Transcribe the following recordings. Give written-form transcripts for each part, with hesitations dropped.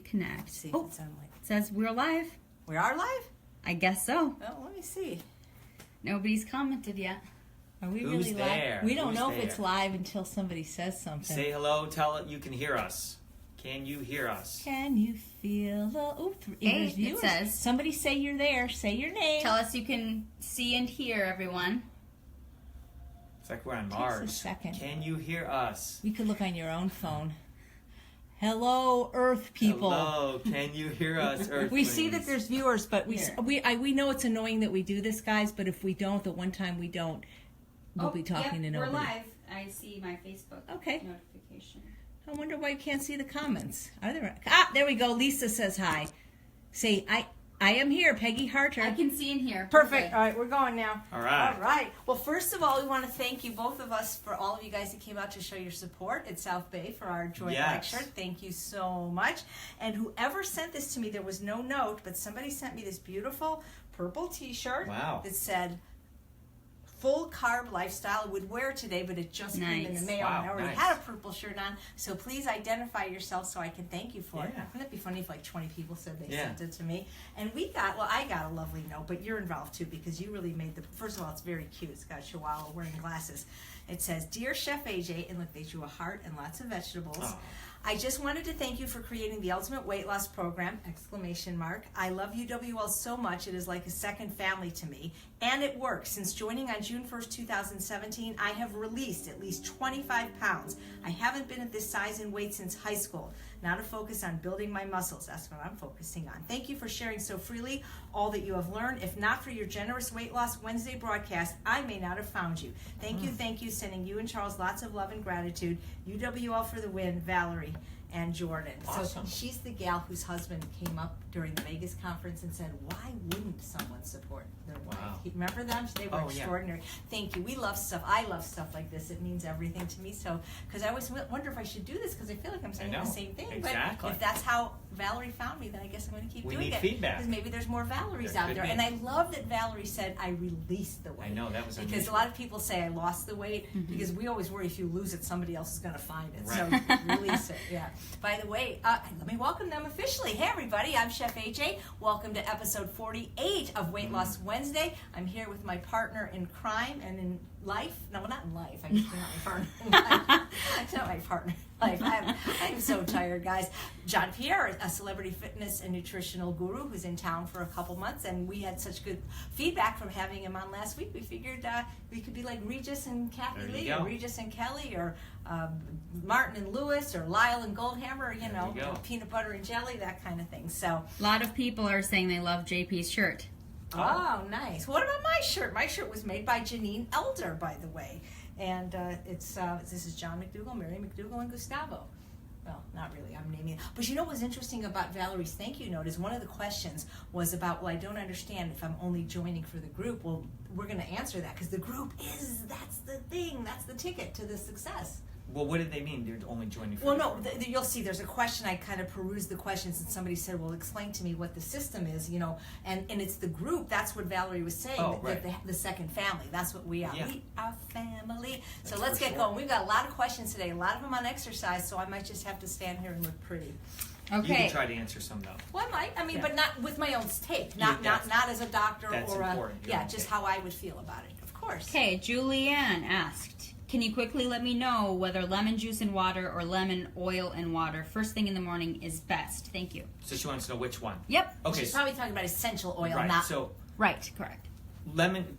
Reconnect. See, oh, it sound like it says we're live. we are live. I guess so. Well, let me see. Nobody's commented yet. Are we Who's really there? live? We don't Who's know if there? it's live until somebody says something. Say hello. Tell it you can hear us. Can you hear us? Can you feel the? Oh, Hey, there's it viewers. says. Somebody say you're there. Say your name. Tell us you can see and hear everyone. It's like we're on Takes a Mars. second. Can you hear us? You could look on your own phone. Hello, Earth people. Hello. Can you hear us, Earthlings? We see that there's viewers, but Here. we know it's annoying that we do this, guys. But if we don't, the one time we don't, we'll be talking to nobody. We're live. I see my Facebook Okay. notification. I wonder why you can't see the comments. Are there? There we go. Lisa says hi. Say, I am here, Peggy Harter. I can see and hear. Perfect. Okay. All right, we're going now. All right. All right. Well, first of all, we want to thank you, both of us, for all of you guys that came out to show your support at South Bay for our joint Yes. lecture. Thank you so much. And whoever sent this to me, there was no note, but somebody sent me this beautiful purple T-shirt Wow. that said, "Full carb lifestyle." Would wear today, but it just came in the Nice. mail. Wow, and I already nice. had a purple shirt on, so please identify yourself so I can thank you for it. Yeah. Wouldn't it be funny if like 20 people said they Yeah. sent it to me? And I got a lovely note, but you're involved too because you really made first of all, it's very cute. It's got a chihuahua wearing glasses. It says, "Dear Chef AJ," and look, they drew a heart and lots of vegetables. Oh. I just wanted to thank you for creating the ultimate weight loss program! Exclamation mark. I love UWL so much. It is like a second family to me. And it works. Since joining on June 1st, 2017, I have released at least 25 pounds. I haven't been at this size and weight since high school. Now to focus on building my muscles. That's what I'm focusing on. Thank you for sharing so freely all that you have learned. If not for your generous Weight Loss Wednesday broadcast, I may not have found you. Thank you. Sending you and Charles lots of love and gratitude. UWL for the win, Valerie and Jordan. Awesome. So she's the gal whose husband came up during the Vegas conference and said, "Why wouldn't someone support their wife?" Wow. Remember them? They were Oh, yeah. extraordinary. Thank you. We love stuff. I love stuff like this. It means everything to me. So, because I always wonder if I should do this because I feel like I'm saying the know. same thing. Exactly. But if that's how Valerie found me, then I guess I'm going to keep We doing need it. feedback. Because maybe there's more Valeries There out could there. be. And I love that Valerie said, "I released the weight." I know, that was Because unusual. a lot of people say I lost the weight because we always worry if you lose it, somebody else is going to find it. Right. So release it. Yeah. By the way, let me welcome them officially. Hey, everybody. I'm Chef AJ. Welcome to episode 48 of Weight Loss Wednesday. I'm here with my partner in crime and in life. No, not in life. I'm not my partner in life. It's not my partner in life. I'm so tired, guys. Pierre, a celebrity fitness and nutritional guru who's in town for a couple months, and we had such good feedback from having him on last week. We figured we could be like Regis and Kathy There you Lee, go. or Regis and Kelly, or Martin and Lewis, or Lyle and Goldhammer, There you go. peanut butter and jelly, that kind of thing. So, A lot of people are saying they love JP's shirt. oh, nice. What about my shirt? My shirt was made by Janine Elder, by the way. And this is John McDougall, Mary McDougall, and Gustavo. Well, not really. I'm naming it. But you know what was interesting about Valerie's thank you note is one of the questions was about, well, I don't understand if I'm only joining for the group. Well, we're going to answer that because the group that's the thing. That's the ticket to the success. Well, what did they mean? They're only joining for Well, the no, program? you'll see there's a question. I kind of perused the questions and somebody said, well, explain to me what the system is, and it's the group. That's what Valerie was saying, Oh, that right. the second family. That's what we are. Yeah. We are family. So That's let's for get sure. going. We've got a lot of questions today, a lot of them on exercise, so I might just have to stand here and look pretty. You Okay. can try to answer some, though. Well, I might. I mean, Yeah. but not with my own take. Yeah, Not that's- not as a doctor that's or important, your own just take. how I would feel about it. Of course. Okay, Julianne asked, can you quickly let me know whether lemon juice and water or lemon oil and water first thing in the morning is best? Thank you. So she wants to know which one. Yep. Okay. She's probably talking about essential oil, right. not So Right, correct.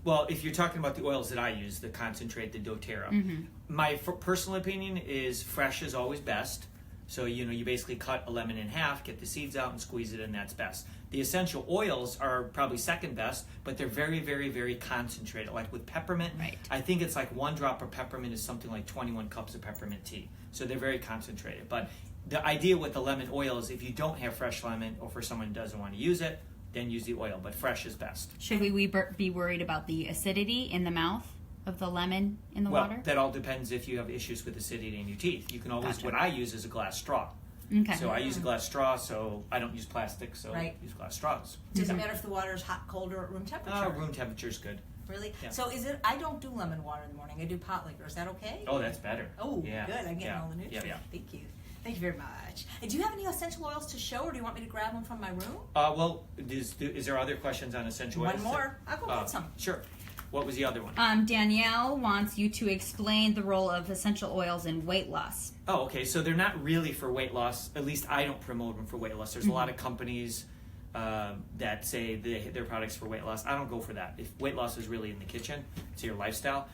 well, if you're talking about the oils that I use, the concentrate, the doTERRA, Mm-hmm. my personal opinion is fresh is always best. So, you basically cut a lemon in half, get the seeds out, and squeeze it in, that's best. The essential oils are probably second best, but they're very, very, very concentrated. Like with peppermint, Right. I think it's like 1 drop of peppermint is something like 21 cups of peppermint tea. So they're very concentrated. But the idea with the lemon oil is if you don't have fresh lemon, or for someone who doesn't want to use it, then use the oil. But fresh is best. Should we be worried about the acidity in the mouth of the lemon in the Well, water? that all depends if you have issues with acidity in your teeth. You can always, Gotcha. what I use is a glass straw. Okay. So I use a glass straw, so I don't use plastic, so Right. I use glass straws. Does it matter if the water is hot, cold, or at room temperature? Room temperature is good. Really? Yeah. So I don't do lemon water in the morning. I do pot liquor. Is that okay? Oh, that's better. Oh, Yeah. good. I'm getting Yeah. all the nutrients. Yeah, yeah. Thank you. Thank you very much. And do you have any essential oils to show, or do you want me to grab them from my room? Well, is there other questions on essential oils? One more. I'll go get some. Sure. What was the other one? Danielle wants you to explain the role of essential oils in weight loss. Oh, okay. So they're not really for weight loss. At least I don't promote them for weight loss. There's a lot of companies that say their products for weight loss. I don't go for that. If weight loss is really in the kitchen, it's your lifestyle.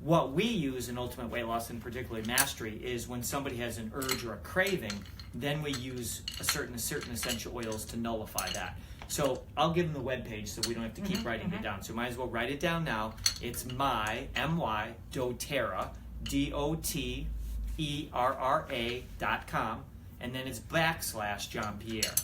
What we use in Ultimate Weight Loss, and particularly Mastery, is when somebody has an urge or a craving, then we use certain essential oils to nullify that. So I'll give them the webpage so we don't have to keep writing it down. So might as well write it down now. It's my doTERRA, DOTERRA.com, and then it's / John Pierre.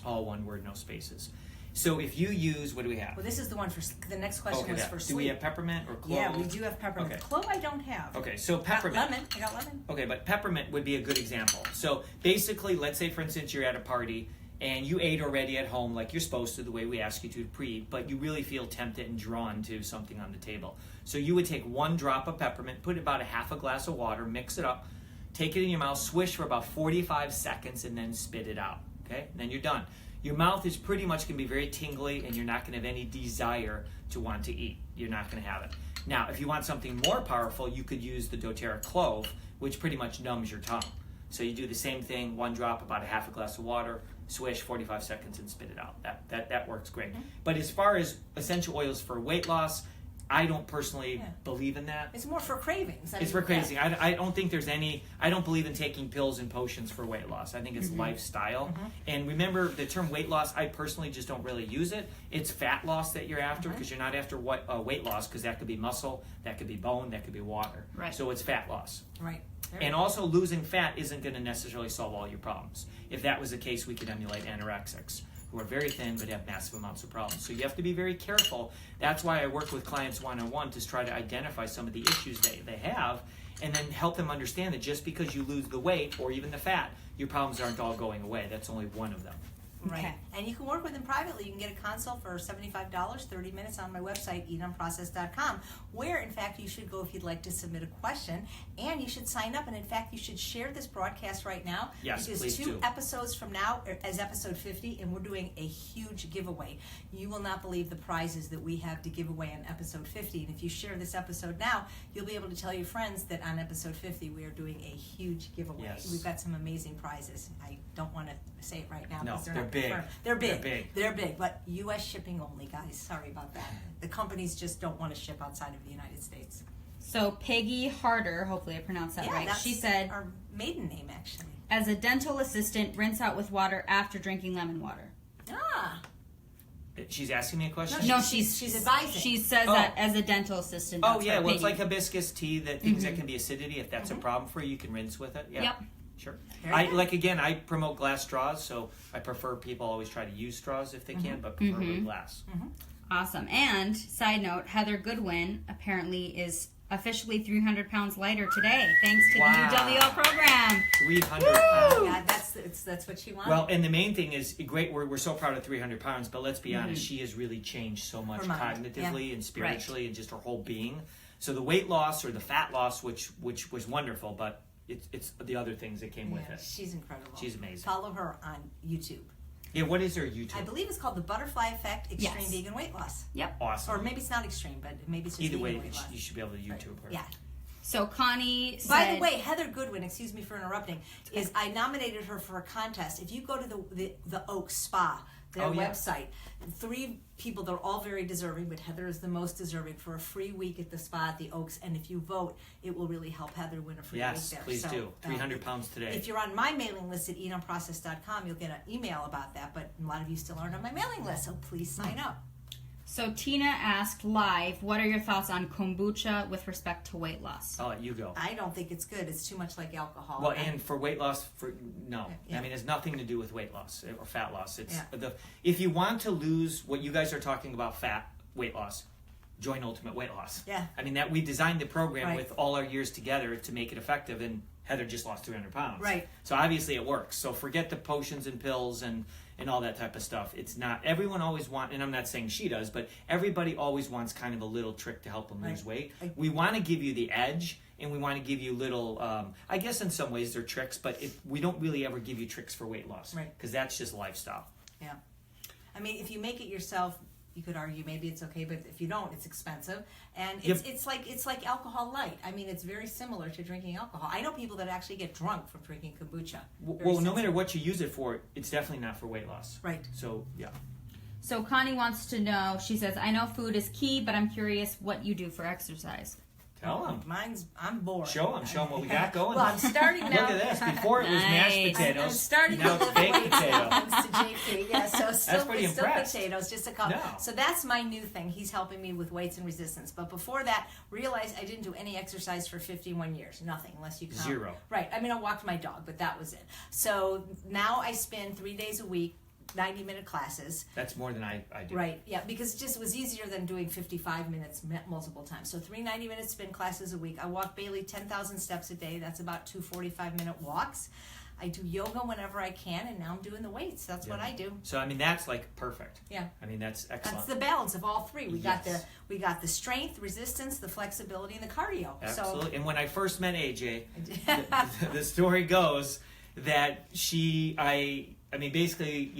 All one word, no spaces. So if you use, what do we have? Well, this is the one for the next question was for sleep. Do we have peppermint or clove? Yeah, we do have peppermint. Okay. Clove I don't have. Okay, so peppermint. I got lemon. Okay, but peppermint would be a good example. So basically, let's say, for instance, you're at a party and you ate already at home like you're supposed to, the way we ask you to pre-eat, but you really feel tempted and drawn to something on the table. So you would take 1 drop of peppermint, put about a half a glass of water, mix it up, take it in your mouth, swish for about 45 seconds, and then spit it out. Okay, and then you're done. Your mouth is pretty much going to be very tingly, and you're not going to have any desire to want to eat. You're not going to have it. Now, if you want something more powerful, you could use the doTERRA clove, which pretty much numbs your tongue. So you do the same thing, 1 drop, about a half a glass of water, swish, 45 seconds, and spit it out. That works great. But as far as essential oils for weight loss, I don't personally believe in that. It's more for cravings. It's for cravings. I don't think there's any, I don't believe in taking pills and potions for weight loss. I think it's lifestyle. And remember, the term weight loss, I personally just don't really use it. It's fat loss that you're after, because you're not after weight loss, because that could be muscle, that could be bone, that could be water. Right. So it's fat loss. Right. And also, losing fat isn't going to necessarily solve all your problems. If that was the case, we could emulate anorexics, who are very thin but have massive amounts of problems. So you have to be very careful. That's why I work with clients one-on-one to try to identify some of the issues they have, and then help them understand that just because you lose the weight or even the fat, your problems aren't all going away. That's only one of them. Right. Okay. And you can work with them privately. You can get a consult for $75, 30 minutes on my website, eatunprocessed.com, where, in fact, you should go if you'd like to submit a question, and you should sign up. And, in fact, you should share this broadcast right now. Yes, because please 2 do. episodes from now is episode 50, and we're doing a huge giveaway. You will not believe the prizes that we have to give away on episode 50. And if you share this episode now, you'll be able to tell your friends that on episode 50 we are doing a huge giveaway. Yes. We've got some amazing prizes. I don't want to say it right now No, because they're they're not big. confirmed. They're big. They're big. They're big, but U.S. shipping only, guys. Sorry about that. The companies just don't want to ship outside of the United States. So Peggy Harder, hopefully I pronounced that right. That's She said, our maiden name, actually. as a dental assistant, rinse out with water after drinking lemon water. Ah, She's asking me a question? No, she's advising. She says that as a dental assistant. Oh, that's yeah. her Well, it's opinion. like hibiscus tea, that things that can be acidity. If that's a problem for you, you can rinse with it. Yeah. Yep. Sure. Very good. Again, I promote glass straws, so I prefer people always try to use straws if they can, but preferably glass. Awesome. And side note, Heather Goodwin apparently is officially 300 pounds lighter today, thanks to Wow. the UWL program. 300 oh, pounds. God, that's what she wants. Well, and the main thing is, great, we're so proud of 300 pounds, but let's be honest, she has really changed so much Her mind, cognitively and spiritually and just her whole being. So the weight loss or the fat loss, which was wonderful, but it's the other things that came with it. She's incredible. She's amazing. Follow her on YouTube. Yeah, what is her YouTube? I believe it's called The Butterfly Effect Extreme Yes. Vegan Weight Loss. Yep. Awesome. Or maybe it's not extreme, but maybe it's just Either vegan way, weight loss. you should be able to YouTube her. Yeah. So Connie said, By the way, Heather Goodwin, excuse me for interrupting, is I nominated her for a contest. If you go to the Oak Spa, their website, 3 people, they're all very deserving, but Heather is the most deserving for a free week at the spa at the Oaks. And if you vote, it will really help Heather win a free Yes, week there. please So, do. 300 pounds today. If you're on my mailing list at eatunprocessed.com, you'll get an email about that. But a lot of you still aren't on my mailing list, so please sign up. so Tina asked live, what are your thoughts on kombucha with respect to weight loss? I'll let you go. I don't think it's good. It's too much like alcohol. Well, and for weight loss, no. Yeah. I mean, it's nothing to do with weight loss or fat loss. It's Yeah. if you want to lose what you guys are talking about, fat, weight loss, join Ultimate Weight Loss. Yeah. I mean, that we designed the program Right. with all our years together to make it effective, and Heather just lost 300 pounds. Right. So obviously it works. So forget the potions and pills and all that type of stuff. It's not, everyone always wants, and I'm not saying she does, but everybody always wants kind of a little trick to help them lose weight. We want to give you the edge, and we want to give you little, I guess in some ways they're tricks, but we don't really ever give you tricks for weight loss. Right. Because that's just lifestyle. Yeah. I mean, if you make it yourself, you could argue maybe it's okay, but if you don't, it's expensive, and it's like alcohol light. I mean, it's very similar to drinking alcohol. I know people that actually get drunk from drinking kombucha. Well, no matter what you use it for, it's definitely not for weight loss. Right. So yeah. So Connie wants to know, she says, I know food is key, but I'm curious what you do for exercise. Tell them. I'm bored. Show them what we got going. Well, I'm starting now. Look at this. Before it was mashed Nice. potatoes. I'm starting now to it's baked potato. Thanks to JP. Yeah, so still, pretty still impressed. potatoes, just a couple. No. So that's my new thing. He's helping me with weights and resistance. But before that, realized I didn't do any exercise for 51 years. Nothing, unless you count. 0. Right. I mean, I walked my dog, but that was it. So now I spend 3 days a week, 90-minute classes. That's more than I do. Right, yeah, because it just was easier than doing 55 minutes multiple times. So 3 90-minute spin classes a week. I walk Bailey 10,000 steps a day. That's about 2 45-minute walks. I do yoga whenever I can, and now I'm doing the weights. That's what I do. So I mean, that's like perfect. Yeah. I mean, that's excellent. That's the balance of all three. We got Yes. the strength, resistance, the flexibility, and the cardio. Absolutely. And when I first met AJ, So the story goes that I mean, basically,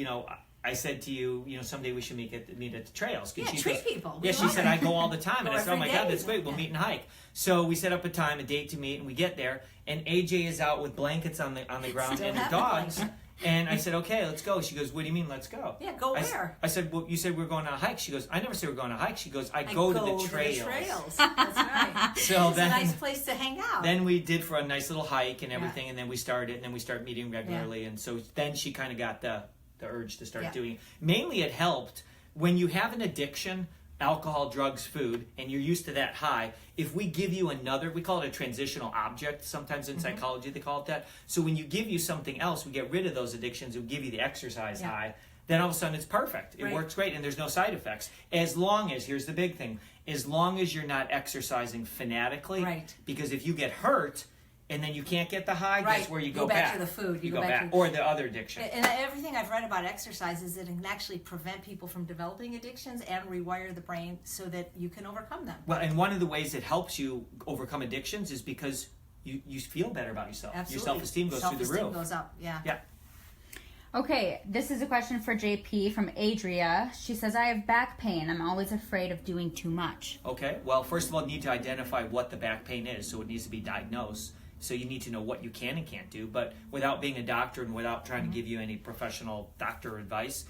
I said to you, someday we should meet at the trails. Yeah, She treat goes, people. Yeah, she said I go all the time, and Go I said, oh my every God, day. that's great. We'll meet and hike. So we set up a time, a date to meet, and we get there, and AJ is out with blankets on the ground Still and the have the dogs. blanket. And I said, okay, let's go. She goes, what do you mean, let's go? Yeah, go where? I said, well, you said we're going on a hike. She goes, I never said we're going on a hike. She goes, I go to the trails. That's right. So It's then, a nice place to hang out. then we did for a nice little hike and everything, and then we started meeting regularly, and so then she kind of got the urge to start doing it. Mainly it helped when you have an addiction, alcohol, drugs, food, and you're used to that high. If we give you another, we call it a transitional object, sometimes in psychology they call it that. So when you give you something else, we get rid of those addictions and give you the exercise high, then all of a sudden it's perfect. It works great, and there's no side effects. As long as, here's the big thing, as long as you're not exercising fanatically, because if you get hurt, and then you can't get the high, that's where you go back to the food. You go back. Or the other addiction. And everything I've read about exercise is that it can actually prevent people from developing addictions and rewire the brain so that you can overcome them. Well, and one of the ways it helps you overcome addictions is because you feel better about yourself. Absolutely. Your self-esteem goes through the roof. Self-esteem goes up, yeah. Yeah. Okay, this is a question for JP from Adria. She says, I have back pain. I'm always afraid of doing too much. Okay. Well, first of all, you need to identify what the back pain is, so it needs to be diagnosed. So you need to know what you can and can't do. But without being a doctor and without trying to give you any professional doctor advice,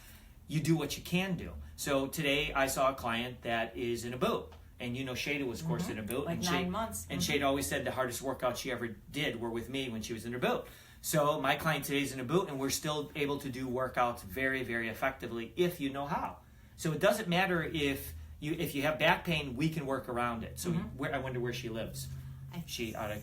you do what you can do. So today I saw a client that is in a boot. And Shada was, of course, in a boot. Like and 9 months. And Shada always said the hardest workouts she ever did were with me when she was in her boot. So my client today is in a boot, and we're still able to do workouts very, very effectively if you know how. So it doesn't matter if you have back pain, we can work around it. So I wonder where she lives. She out of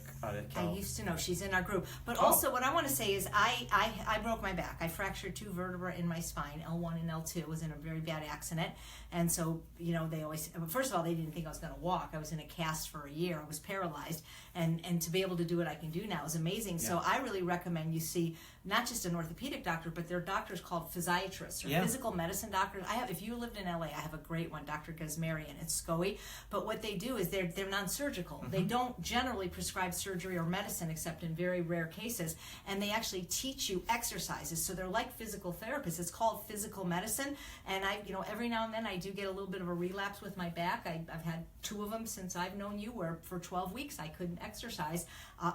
I used to know. She's in our group. But also what I want to say is I broke my back. I fractured 2 vertebrae in my spine, L1 and L2. Was in a very bad accident. And so, they always, first of all, they didn't think I was going to walk. I was in a cast for a year. I was paralyzed. And to be able to do what I can do now is amazing. Yeah. So I really recommend you see not just an orthopedic doctor, but there are doctors called physiatrists or physical medicine doctors. If you lived in LA, I have a great one, Dr. Gazmarian at SCOE. But what they do is they're non-surgical. They don't generally prescribe surgery or medicine except in very rare cases. And they actually teach you exercises. So they're like physical therapists. It's called physical medicine. And every now and then I do get a little bit of a relapse with my back. I've had 2 of them since I've known you, where for 12 weeks I couldn't exercise.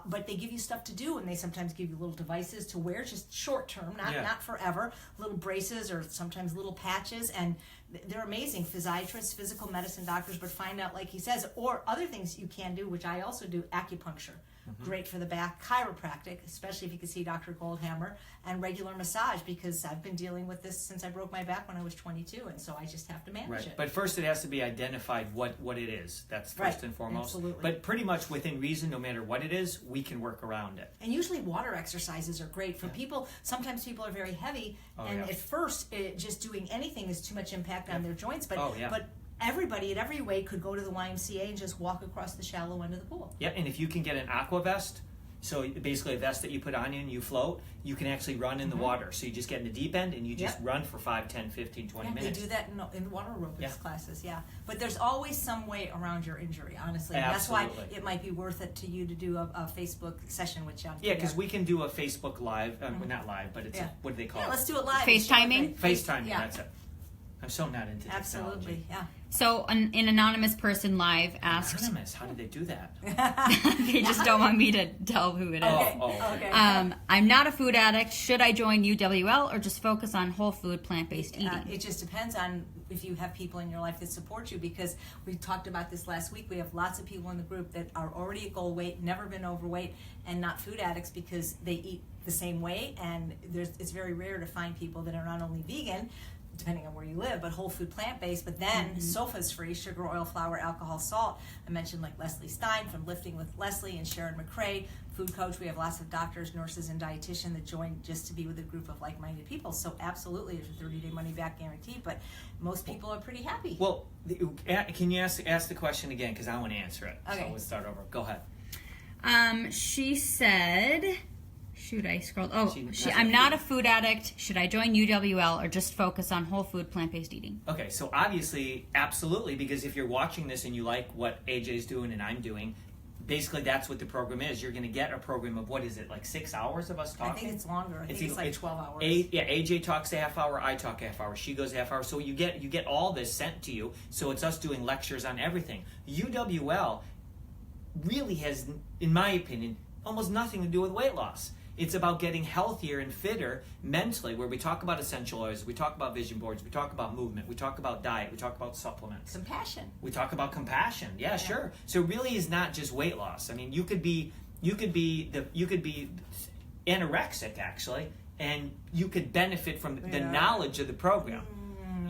But they give you stuff to do, and they sometimes give you little devices to wear, just short term, not forever, little braces or sometimes little patches, and they're amazing. Physiatrists, physical medicine doctors, but find out, like he says, or other things you can do, which I also do, acupuncture. Great for the back, chiropractic, especially if you can see Dr. Goldhammer, and regular massage, because I've been dealing with this since I broke my back when I was 22, and so I just have to manage it. But first it has to be identified what it is. That's first and foremost. Absolutely. But pretty much within reason, no matter what it is, we can work around it. And usually water exercises are great for people. Sometimes people are very heavy, at first just doing anything is too much impact on their joints, but everybody at every weight could go to the YMCA and just walk across the shallow end of the pool. Yeah, and if you can get an aqua vest, So basically a vest that you put on you and you float, you can actually run in the water. So you just get in the deep end and you just run for 5, 10, 15, 20 minutes. They do that in water aerobics classes, But there's always some way around your injury, honestly. And that's why it might be worth it to you to do a Facebook session with John. Yeah, because we can do a Facebook Live, well, not live, but it's what do they call it? Yeah, let's do it live. FaceTiming? FaceTiming, that's it. I'm so not into technology. Absolutely, yeah. So an anonymous person live asked. Anonymous? How did they do that? They just don't want me to tell who it is. Okay. I'm not a food addict. Should I join UWL or just focus on whole food, plant-based eating? It just depends on if you have people in your life that support you, because we talked about this last week. We have lots of people in the group that are already at goal weight, never been overweight, and not food addicts because they eat the same way, and it's very rare to find people that are not only vegan, depending on where you live, but whole food, plant-based, but then SOFA's free, sugar, oil, flour, alcohol, salt. I mentioned like Leslie Stein from Lifting with Leslie and Sharon McRae, food coach. We have lots of doctors, nurses, and dietitian that join just to be with a group of like-minded people. So absolutely, there's a 30-day money-back guarantee, but most people are pretty happy. Well, can you ask the question again, because I want to answer it. Okay. So let's start over. Go ahead. She said... Shoot, I scrolled. I'm not a food addict. Should I join UWL or just focus on whole food, plant-based eating? Okay, so obviously, absolutely, because if you're watching this and you like what AJ's doing and I'm doing, basically that's what the program is. You're going to get a program of, what is it, like 6 hours of us talking? I think it's longer. I think it's like 12 hours. AJ talks a half hour, I talk a half hour, she goes a half hour. So you get all this sent to you. So it's us doing lectures on everything. UWL really has, in my opinion, almost nothing to do with weight loss. It's about getting healthier and fitter mentally, where we talk about essential oils, we talk about vision boards, we talk about movement, we talk about diet, we talk about supplements. Compassion. We talk about compassion. Yeah, sure. So it really is not just weight loss. I mean, you could be anorexic actually, and you could benefit from the knowledge of the program.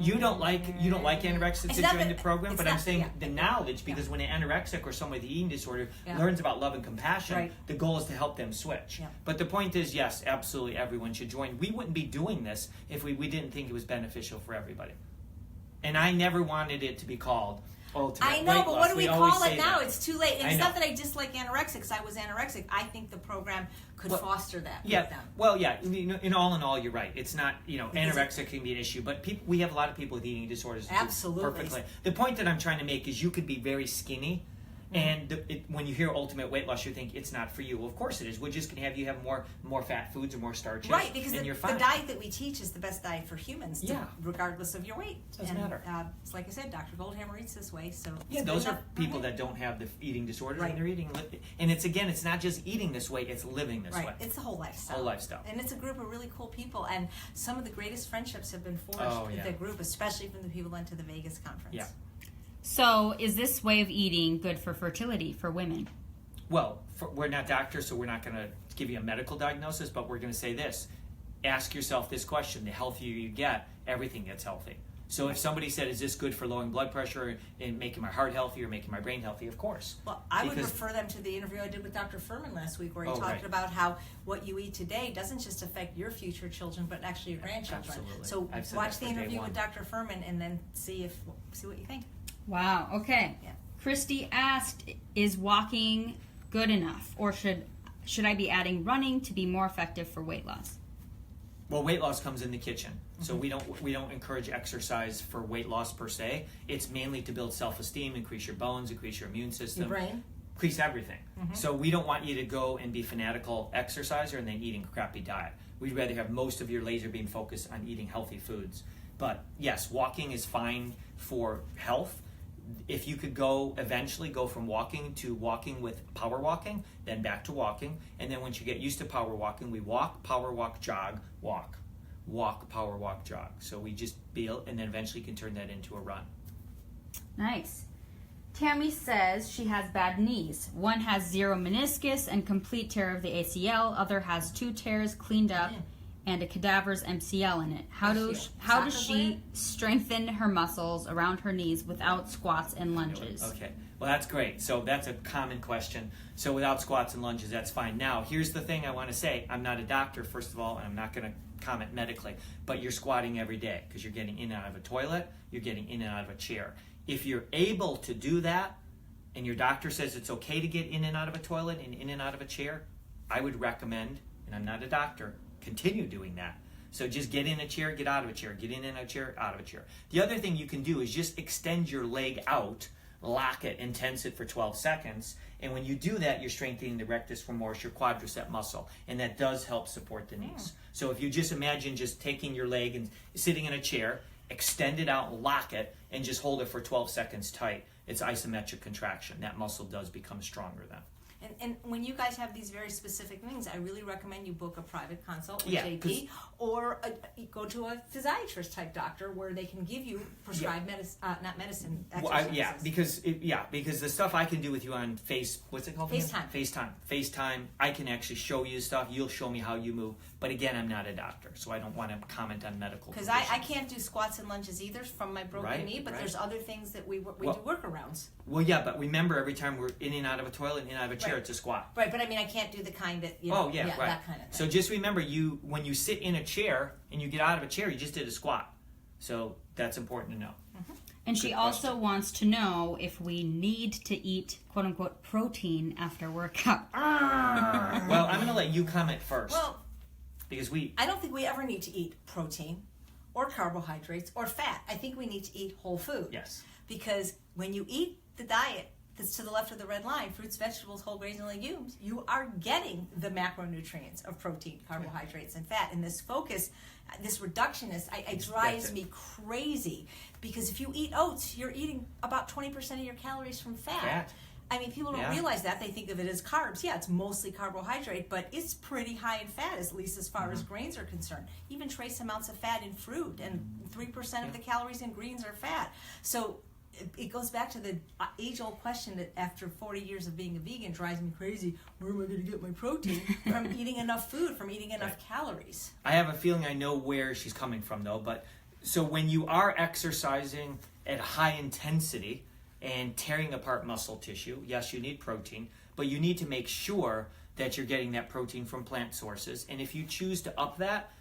You don't like anorexics to join the program, but I'm saying the knowledge, because when an anorexic or someone with an eating disorder learns about love and compassion, the goal is to help them switch. Yeah. But the point is, yes, absolutely everyone should join. We wouldn't be doing this if we didn't think it was beneficial for everybody. And I never wanted it to be called ultimate I know, weight but loss. what do we call it now? That. It's too late. And it's not that I dislike anorexics. I was anorexic. I think the program could foster that with them. Well, yeah. In all, you're right. It's not, anorexic can be an issue, but we have a lot of people with eating disorders. Absolutely. Perfectly. The point that I'm trying to make is you could be very skinny, and when you hear ultimate weight loss, you think it's not for you. Well, of course it is. We're just going to have you have more fat foods or more starches. Right, because and the diet that we teach is the best diet for humans, regardless of your weight. Doesn't matter. It's like I said, Dr. Goldhammer eats this way. So those are people that don't have the eating disorders, and they're eating. And it's not just eating this way; it's living this way. It's the whole lifestyle. Whole lifestyle. And it's a group of really cool people, and some of the greatest friendships have been forged with the group, especially from the people that went to the Vegas conference. Yeah. So, is this way of eating good for fertility for women? Well, we're not doctors, so we're not going to give you a medical diagnosis, but we're going to say this. Ask yourself this question. The healthier you get, everything gets healthy. So if somebody said, is this good for lowering blood pressure and making my heart healthy or making my brain healthy? Of course. Well, I would refer them to the interview I did with Dr. Furman last week, where he talked about how what you eat today doesn't just affect your future children, but actually your grandchildren. Absolutely. So watch the interview with Dr. Furman and then see what you think. Wow. Okay. Yeah. Christy asked, is walking good enough, or should I be adding running to be more effective for weight loss? Well, weight loss comes in the kitchen. So we don't encourage exercise for weight loss per se. It's mainly to build self-esteem, increase your bones, increase your immune system, your brain, increase everything. So we don't want you to go and be fanatical exerciser and then eating a crappy diet. We'd rather have most of your laser beam focused on eating healthy foods. But yes, walking is fine for health. If you could eventually go from walking to walking with power walking, then back to walking, and then once you get used to power walking, we walk, power walk, jog, walk. Walk, power walk, jog. So we just build, and then eventually can turn that into a run. Nice. Tammy says she has bad knees. One has 0 meniscus and complete tear of the ACL. Other has 2 tears cleaned up and a cadaver's MCL in it. How does she strengthen her muscles around her knees without squats and lunges? Okay. Well, that's great. So that's a common question. So without squats and lunges, that's fine. Now, here's the thing I want to say. I'm not a doctor, first of all, and I'm not going to comment medically, but you're squatting every day because you're getting in and out of a toilet, you're getting in and out of a chair. If you're able to do that, and your doctor says it's okay to get in and out of a toilet and in and out of a chair, I would recommend, and I'm not a doctor, continue doing that. So just get in a chair, get out of a chair, get in a chair, out of a chair. The other thing you can do is just extend your leg out, lock it, and tense it for 12 seconds. And when you do that, you're strengthening the rectus femoris, your quadricep muscle, and that does help support the knees. So if you just imagine just taking your leg and sitting in a chair, extend it out, lock it, and just hold it for 12 seconds tight, it's isometric contraction. That muscle does become stronger then. And when you guys have these very specific things, I really recommend you book a private consult with Yeah, JP, or go to a physiatrist type doctor where they can give you prescribed medicine, exercises. Because the stuff I can do with you on what's it called? FaceTime. I can actually show you stuff. You'll show me how you move. But again, I'm not a doctor, so I don't want to comment on medical. Because I can't do squats and lunges either from my broken knee, but there's other things that we do workarounds. Well, yeah, but remember, every time we're in and out of a toilet, in and out of a chair, it's a squat. Right, but I mean, I can't do the kind that, that kind of thing. So just remember, when you sit in a chair and you get out of a chair, you just did a squat. So that's important to know. Mm-hmm. And she also wants to know if we need to eat, quote unquote, protein after workout. Well, I'm going to let you comment first. Well, because I don't think we ever need to eat protein or carbohydrates or fat. I think we need to eat whole food. Yes. Because when you eat the diet that's to the left of the red line, fruits, vegetables, whole grains, and legumes, you are getting the macronutrients of protein, carbohydrates, and fat. And this focus, this reductionist, it drives me crazy. Because if you eat oats, you're eating about 20% of your calories from fat. I mean, people don't realize that. They think of it as carbs. Yeah, it's mostly carbohydrate, but it's pretty high in fat, at least as far as grains are concerned. Even trace amounts of fat in fruit, and 3% of the calories in greens are fat. So it goes back to the age-old question that after 40 years of being a vegan drives me crazy. Where am I going to get my protein? From eating enough food, from eating enough calories. I have a feeling I know where she's coming from, though. But so when you are exercising at high intensity and tearing apart muscle tissue, yes, you need protein, but you need to make sure that you're getting that protein from plant sources. And if you choose to up that,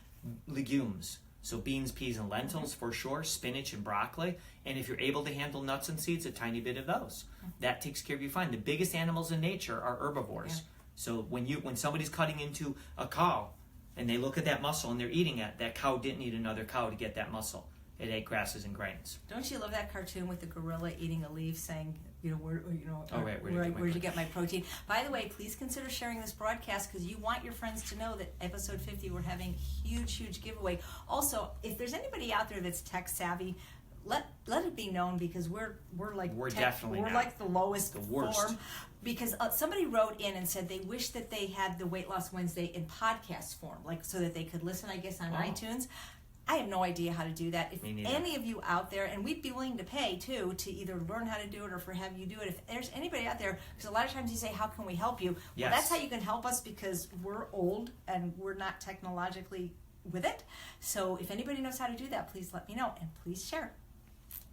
legumes. So beans, peas, and lentils for sure, spinach and broccoli. And if you're able to handle nuts and seeds, a tiny bit of those. That takes care of you fine. The biggest animals in nature are herbivores. Yeah. So when somebody's cutting into a cow and they look at that muscle and they're eating it, that cow didn't need another cow to get that muscle. It ate grasses and grains. Don't you love that cartoon with the gorilla eating a leaf saying, where'd you get my protein? By the way, please consider sharing this broadcast because you want your friends to know that episode 50 we're having huge giveaway. Also, if there's anybody out there that's tech savvy, let it be known because we're like the lowest, the worst form. Because somebody wrote in and said they wish that they had the Weight Loss Wednesday in podcast form, like so that they could listen, I guess, on iTunes. I have no idea how to do that. If any of you out there, and we'd be willing to pay too, to either learn how to do it or for have you do it. If there's anybody out there, because a lot of times you say, how can we help you? Yes. Well, that's how you can help us because we're old and we're not technologically with it. So if anybody knows how to do that, please let me know and please share.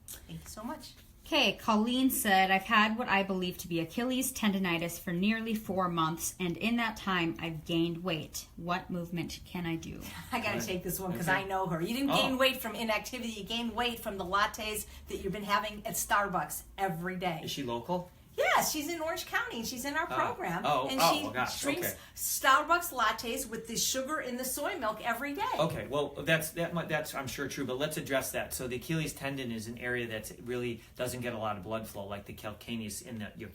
Thank you so much. Okay, Colleen said, I've had what I believe to be Achilles tendonitis for nearly 4 months, and in that time, I've gained weight. What movement can I do? I got to take this one because I know her. You didn't gain weight from inactivity. You gained weight from the lattes that you've been having at Starbucks every day. Is she local? Yes, she's in Orange County. She's in our program. And she drinks Starbucks lattes with the sugar in the soy milk every day. Okay, well, that's I'm sure true, but let's address that. So the Achilles tendon is an area that really doesn't get a lot of blood flow, like the calcaneus in your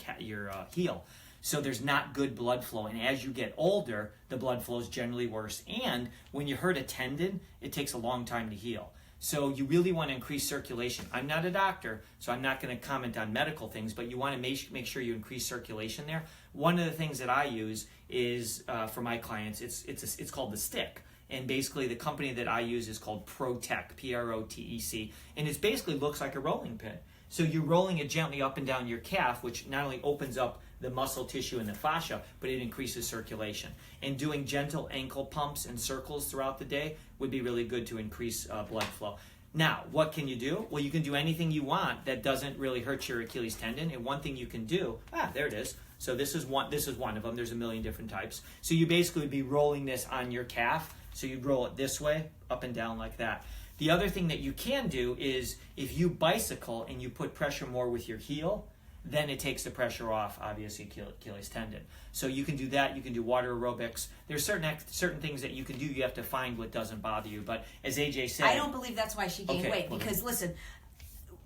heel. So there's not good blood flow, and as you get older, the blood flow is generally worse. And when you hurt a tendon, it takes a long time to heal. So you really want to increase circulation. I'm not a doctor, so I'm not going to comment on medical things, but you want to make sure you increase circulation there. One of the things that I use is, for my clients, it's called the stick. And basically the company that I use is called ProTech, P-R-O-T-E-C. And it basically looks like a rolling pin. So you're rolling it gently up and down your calf, which not only opens up the muscle tissue and the fascia, but it increases circulation. And doing gentle ankle pumps and circles throughout the day would be really good to increase blood flow. Now, what can you do? Well, you can do anything you want that doesn't really hurt your Achilles tendon. And one thing you can do, there it is. So this is one of them. There's a million different types. So you basically would be rolling this on your calf. So you'd roll it this way, up and down like that. The other thing that you can do is if you bicycle and you put pressure more with your heel, then it takes the pressure off, obviously, Achilles tendon. So you can do that. You can do water aerobics. There's certain things that you can do. You have to find what doesn't bother you. But as AJ said, I don't believe that's why she gained weight. Because listen,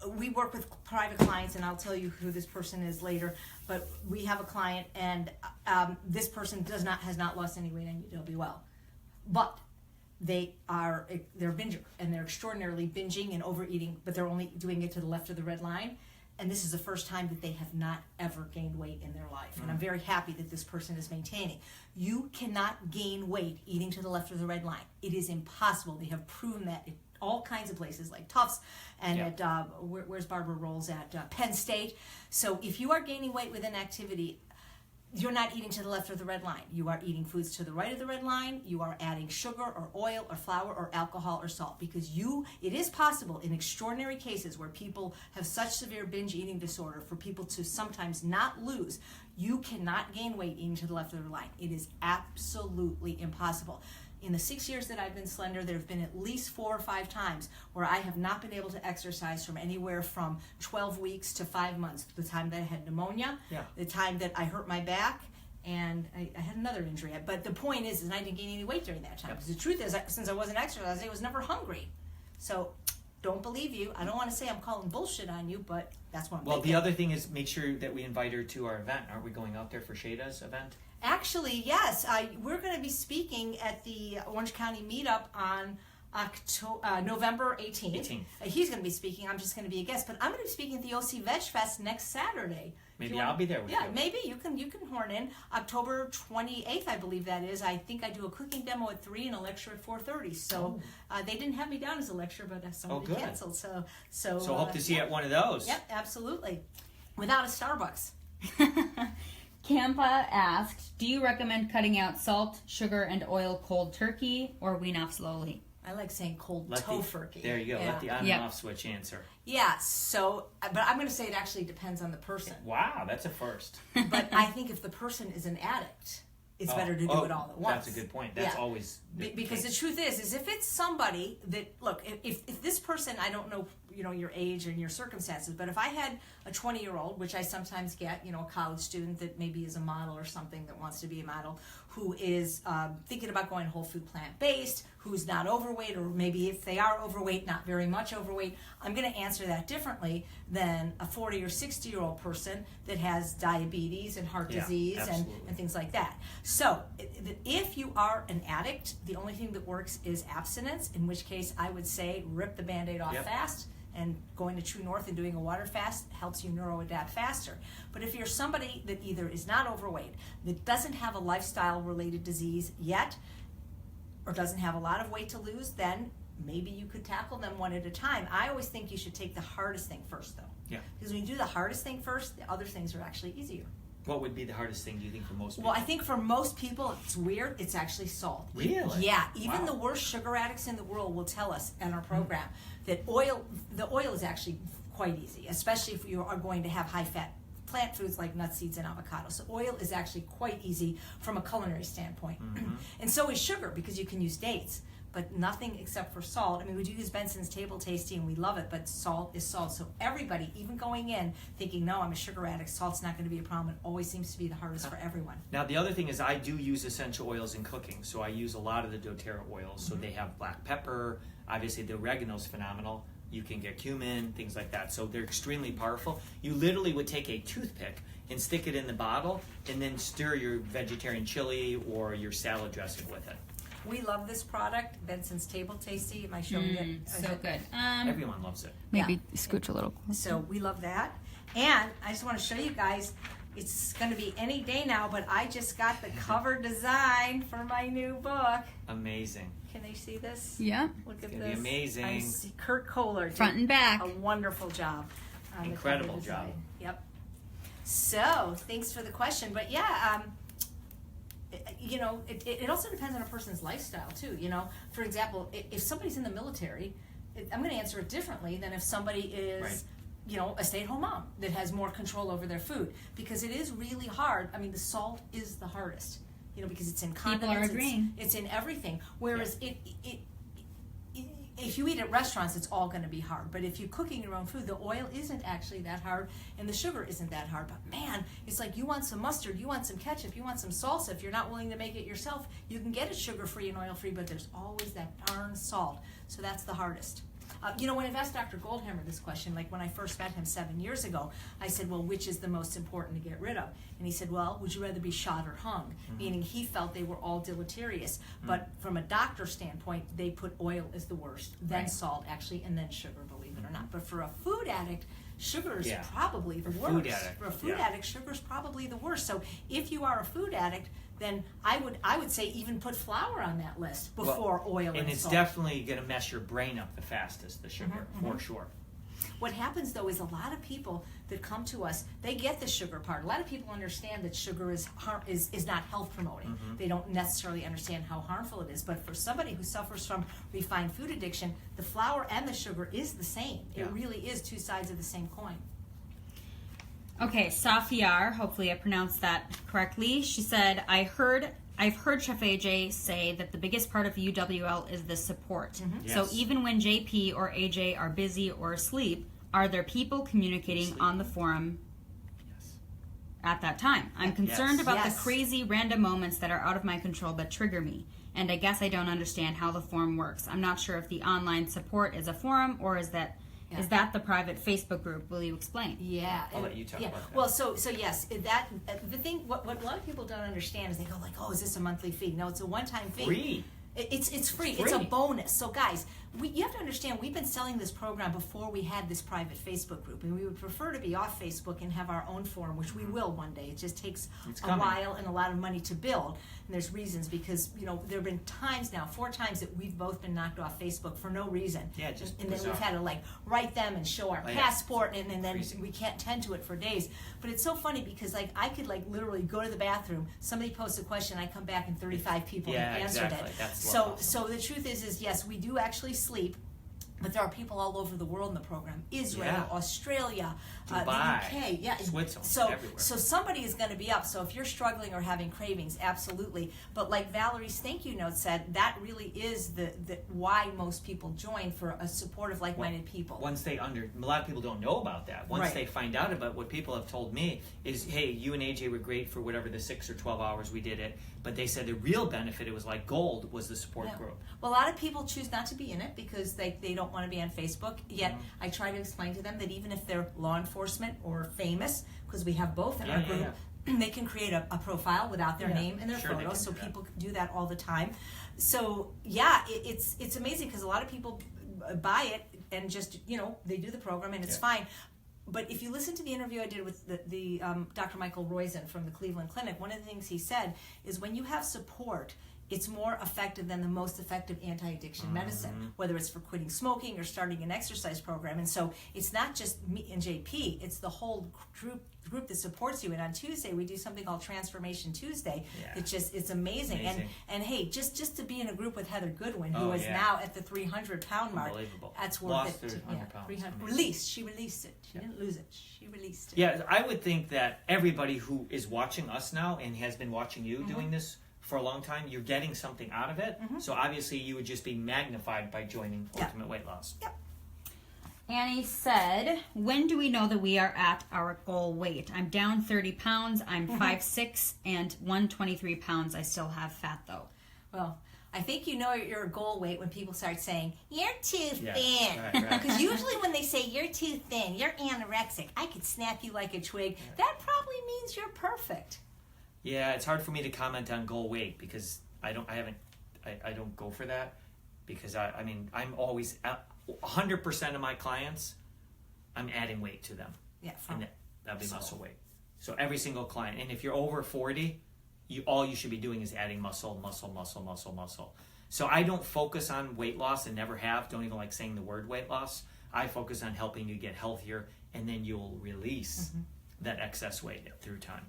we work with private clients, and I'll tell you who this person is later. But we have a client, and this person has not lost any weight on UWL, but they're binger, and they're extraordinarily binging and overeating, but they're only doing it to the left of the red line. And this is the first time that they have not ever gained weight in their life. And I'm very happy that this person is maintaining. You cannot gain weight eating to the left of the red line. It is impossible. They have proven that at all kinds of places like Tufts and at, where's Barbara Rolls at Penn State. So if you are gaining weight with an activity, you're not eating to the left of the red line. You are eating foods to the right of the red line. You are adding sugar or oil or flour or alcohol or salt, because it is possible in extraordinary cases where people have such severe binge eating disorder for people to sometimes not lose. You cannot gain weight eating to the left of the line. It is absolutely impossible. In the 6 years that I've been slender, there have been at least 4 or 5 times where I have not been able to exercise from anywhere from 12 weeks to 5 months. The time that I had pneumonia, the time that I hurt my back, and I had another injury. But the point is I didn't gain any weight during that time. Because the truth is, since I wasn't exercising, I was never hungry. So don't believe you. I don't want to say I'm calling bullshit on you, but that's what I'm thinking. The other thing is make sure that we invite her to our event. Aren't we going out there for Shada's event? Actually, yes. We're going to be speaking at the Orange County meetup on November 18th. He's going to be speaking. I'm just going to be a guest. But I'm going to be speaking at the OC Veg Fest next Saturday. Maybe I'll be there with you. Yeah, maybe you can horn in. October 28th, I believe that is. I think I do a cooking demo at 3 and a lecture at 4:30. So they didn't have me down as a lecturer, but somebody canceled. So hope to see you at one of those. Yep, absolutely. Without a Starbucks. Campa asked, do you recommend cutting out salt, sugar, and oil cold turkey, or wean off slowly? I like saying cold tofurkey. There you go. Yeah. Let the on and off switch answer. Yeah, so, but I'm going to say it actually depends on the person. Wow, that's a first. But I think if the person is an addict, it's better to do it all at once. That's a good point. That's always because the truth is if it's somebody that, look, if this person, I don't know, your age and your circumstances, but if I had a 20-year-old, which I sometimes get, a college student that maybe is a model or something that wants to be a model, who is thinking about going whole food plant-based, who's not overweight, or maybe if they are overweight, not very much overweight, I'm going to answer that differently than a 40 or 60-year-old person that has diabetes and heart disease and things like that. So if you are an addict, the only thing that works is abstinence, in which case I would say rip the Band-Aid off fast, and going to True North and doing a water fast helps you neuroadapt faster. But if you're somebody that either is not overweight, that doesn't have a lifestyle-related disease yet, or doesn't have a lot of weight to lose, then maybe you could tackle them one at a time. I always think you should take the hardest thing first, though. Yeah. Because when you do the hardest thing first, the other things are actually easier. What would be the hardest thing, do you think, for most people? Well, I think for most people, it's weird, it's actually salt. Really? Yeah. Even the worst sugar addicts in the world will tell us in our program that the oil is actually quite easy, especially if you are going to have high-fat plant foods like nuts, seeds, and avocados. So oil is actually quite easy from a culinary standpoint. And so is sugar, because you can use dates. But nothing except for salt. I mean, we do use Benson's Table Tasty and we love it, but salt is salt. So everybody, even going in thinking, no, I'm a sugar addict, salt's not going to be a problem, it always seems to be the hardest for everyone. Now, the other thing is I do use essential oils in cooking. So I use a lot of the doTERRA oils. So they have black pepper. Obviously, the oregano's phenomenal. You can get cumin, things like that. So they're extremely powerful. You literally would take a toothpick and stick it in the bottle and then stir your vegetarian chili or your salad dressing with it. We love this product, Benson's Table Tasty. Am I showing it? So good. Everyone loves it. Maybe scooch a little. So we love that. And I just want to show you guys, it's going to be any day now, but I just got the cover design for my new book. Amazing. Can they see this? Yeah. Look at it's this. Be amazing. I see Kurt Kohler front and back. A wonderful job. Incredible job. Yep. So thanks for the question. But yeah, it also depends on a person's lifestyle too. For example, if somebody's in the military, I'm going to answer it differently than if somebody is, a stay-at-home mom that has more control over their food, because it is really hard. I mean, the salt is the hardest, because it's in condiments. People are agreeing. It's in everything. Whereas if you eat at restaurants, it's all going to be hard. But if you're cooking your own food, the oil isn't actually that hard, and the sugar isn't that hard. But man, it's like you want some mustard, you want some ketchup, you want some salsa. If you're not willing to make it yourself, you can get it sugar-free and oil-free, but there's always that darn salt. So that's the hardest. When I've asked Dr. Goldhammer this question, like when I first met him 7 years ago, I said, well, which is the most important to get rid of? And he said, well, would you rather be shot or hung? Meaning he felt they were all deleterious. But from a doctor standpoint, they put oil as the worst, then salt, actually, and then sugar, believe it or not. But for a food addict, sugar is probably the worst. For a food addict, sugar is probably the worst. So if you are a food addict, then I would say even put flour on that list before oil and salt. And it's definitely going to mess your brain up the fastest, the sugar, for sure. What happens though is a lot of people that come to us, they get the sugar part. A lot of people understand that sugar is not health promoting. They don't necessarily understand how harmful it is. But for somebody who suffers from refined food addiction, the flour and the sugar is the same. It really is two sides of the same coin. Okay, Safiar, hopefully I pronounced that correctly. She said, I've heard Chef AJ say that the biggest part of UWL is the support. Yes. So even when JP or AJ are busy or asleep, are there people communicating on the forum at that time? I'm concerned about the crazy random moments that are out of my control but trigger me. And I guess I don't understand how the forum works. I'm not sure if the online support is a forum or is that the private Facebook group? Will you explain? Yeah, I'll let you talk about that. Well, so yes, that the thing. What a lot of people don't understand is they go like, "Oh, is this a monthly fee?" No, it's a one-time fee. Free. It's free. It's a bonus. So guys, you have to understand, we've been selling this program before we had this private Facebook group, and we would prefer to be off Facebook and have our own forum, which we will one day. It just takes a while and a lot of money to build. And there's reasons, because there have been times now, 4 times, that we've both been knocked off Facebook for no reason. Yeah, just and then bizarre. we've had to write them and show our passport, and then we can't tend to it for days. But it's so funny because I could literally go to the bathroom, somebody posts a question, I come back and 35 people have answered it. That's So the truth is yes, we do actually sleep. But there are people all over the world in the program: Israel, Australia, Dubai, the UK, Switzerland, everywhere. So somebody is going to be up. So if you're struggling or having cravings, absolutely. But like Valerie's thank you note said, that really is the why most people join, for a support of like-minded people. Once a lot of people don't know about that. Once they find out about what people have told me is, hey, you and AJ were great for whatever the 6 or 12 hours we did it. But they said the real benefit, it was like gold, was the support group. Well, a lot of people choose not to be in it because they don't want to be on Facebook. Yet I try to explain to them that even if they're law enforcement or famous, because we have both in our group, they can create a profile without their name and their photo. So people do that all the time. So it's amazing because a lot of people buy it and just they do the program and it's fine. But if you listen to the interview I did with the Dr. Michael Roizen from the Cleveland Clinic, one of the things he said is when you have support, it's more effective than the most effective anti-addiction medicine, whether it's for quitting smoking or starting an exercise program. And so it's not just me and JP, it's the whole group that supports you. And on Tuesday, we do something called Transformation Tuesday. It's amazing. And hey, just to be in a group with Heather Goodwin, who is now at the 300-pound mark. Unbelievable. That's worth Lost it. 300 pounds. She released it. She didn't lose it. She released it. Yeah, I would think that everybody who is watching us now and has been watching you doing this for a long time, you're getting something out of it. So obviously you would just be magnified by joining Ultimate Weight Loss. Yep. Annie said, when do we know that we are at our goal weight? I'm down 30 pounds. I'm 5'6", and 123 pounds. I still have fat, though. Well, I think you know your goal weight when people start saying, you're too thin. Right. Because usually when they say, you're too thin, you're anorexic, I could snap you like a twig. That probably means you're perfect. Yeah, it's hard for me to comment on goal weight because I don't go for that, because I'm always 100% of my clients, I'm adding weight to them. Yeah, and that'd be muscle weight. So every single client, and if you're over 40, all you should be doing is adding muscle. So I don't focus on weight loss and never have. Don't even like saying the word weight loss. I focus on helping you get healthier, and then you'll release that excess weight through time.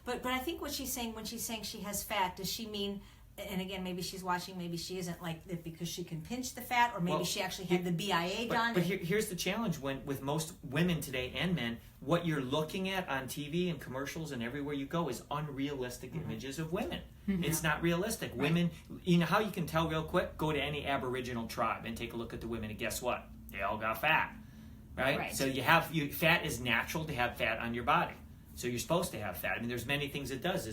But I think what she's saying when she's saying she has fat, does she mean and again, maybe she's watching, maybe she isn't, like because she can pinch the fat, or maybe Well, she actually had the BIA done. But here's the challenge with most women today and men. What you're looking at on TV and commercials and everywhere you go is unrealistic images of women. It's not realistic. Right. Women, you know how you can tell real quick? Go to any Aboriginal tribe and take a look at the women, and guess what? They all got fat, right? So fat is natural to have fat on your body. So you're supposed to have fat. I mean, there's many things it does.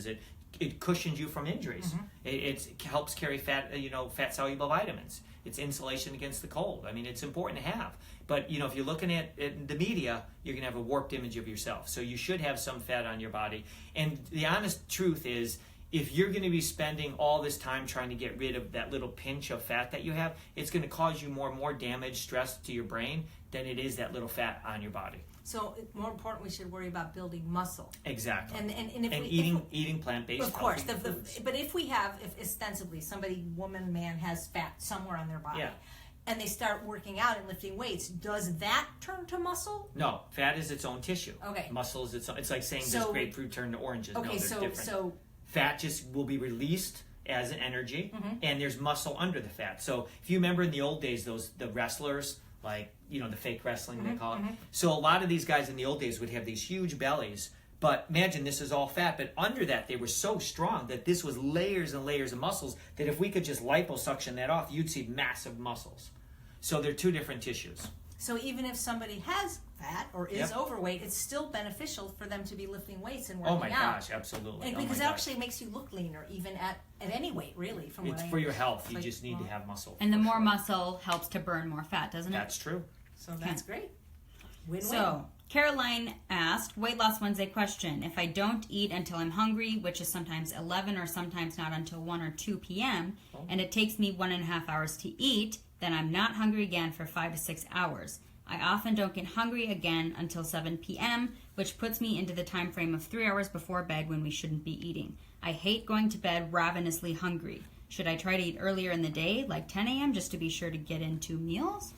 It cushions you from injuries. It helps carry fat, fat soluble vitamins. It's insulation against the cold. I mean, it's important to have. But if you're looking at the media, you're gonna have a warped image of yourself. So you should have some fat on your body. And the honest truth is, if you're going to be spending all this time trying to get rid of that little pinch of fat that you have, it's going to cause you more and more damage, stress to your brain than it is that little fat on your body. So more important, we should worry about building muscle. Exactly. And eating plant-based. Of course, but if ostensibly somebody, woman, man, has fat somewhere on their body, and they start working out and lifting weights, does that turn to muscle? No, fat is its own tissue. Okay. Muscle is its own. It's like saying does grapefruit turn to oranges? Okay, no, they're different. So fat just will be released as an energy, and there's muscle under the fat. So if you remember in the old days, the wrestlers, like the fake wrestling they call it. So a lot of these guys in the old days would have these huge bellies. But imagine this is all fat, but under that they were so strong that this was layers and layers of muscles that if we could just liposuction that off, you'd see massive muscles. So they're two different tissues. So even if somebody has fat or is overweight, it's still beneficial for them to be lifting weights and working out. Oh my gosh, absolutely. And because it actually makes you look leaner, even at any weight, really. It's for your health. You just need to have muscle. And the more muscle helps to burn more fat, doesn't it? That's true. So that's great. Win-win. So Caroline asked, Weight Loss Wednesday question. If I don't eat until I'm hungry, which is sometimes 11 or sometimes not until 1 or 2 p.m., and it takes me 1.5 hours to eat, then I'm not hungry again for 5 to 6 hours. I often don't get hungry again until 7 p.m., which puts me into the time frame of 3 hours before bed when we shouldn't be eating. I hate going to bed ravenously hungry. Should I try to eat earlier in the day, like 10 a.m., just to be sure to get in 2 meals?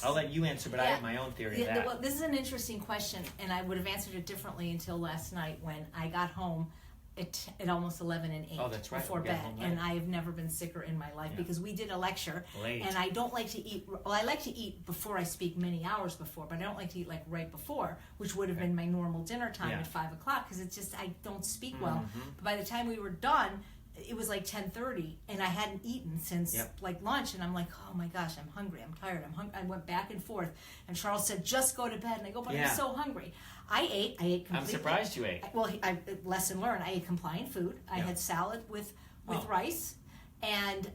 I'll let you answer, but I have my own theory of that. Well, this is an interesting question, and I would have answered it differently until last night when I got home at almost 11 and 8 before bed, and I have never been sicker in my life because we did a lecture, and I don't like to eat. Well, I like to eat before I speak many hours before, but I don't like to eat like right before, which would have been my normal dinner time at 5 o'clock because it's just I don't speak well. But by the time we were done, it was like 10:30, and I hadn't eaten since like lunch, and I'm like, oh my gosh, I'm hungry, I'm tired, I'm hungry. I went back and forth, and Charles said, just go to bed, and I go, but I'm so hungry. I ate completely. I'm surprised you ate. Well, lesson learned. I ate compliant food. I had salad with rice, and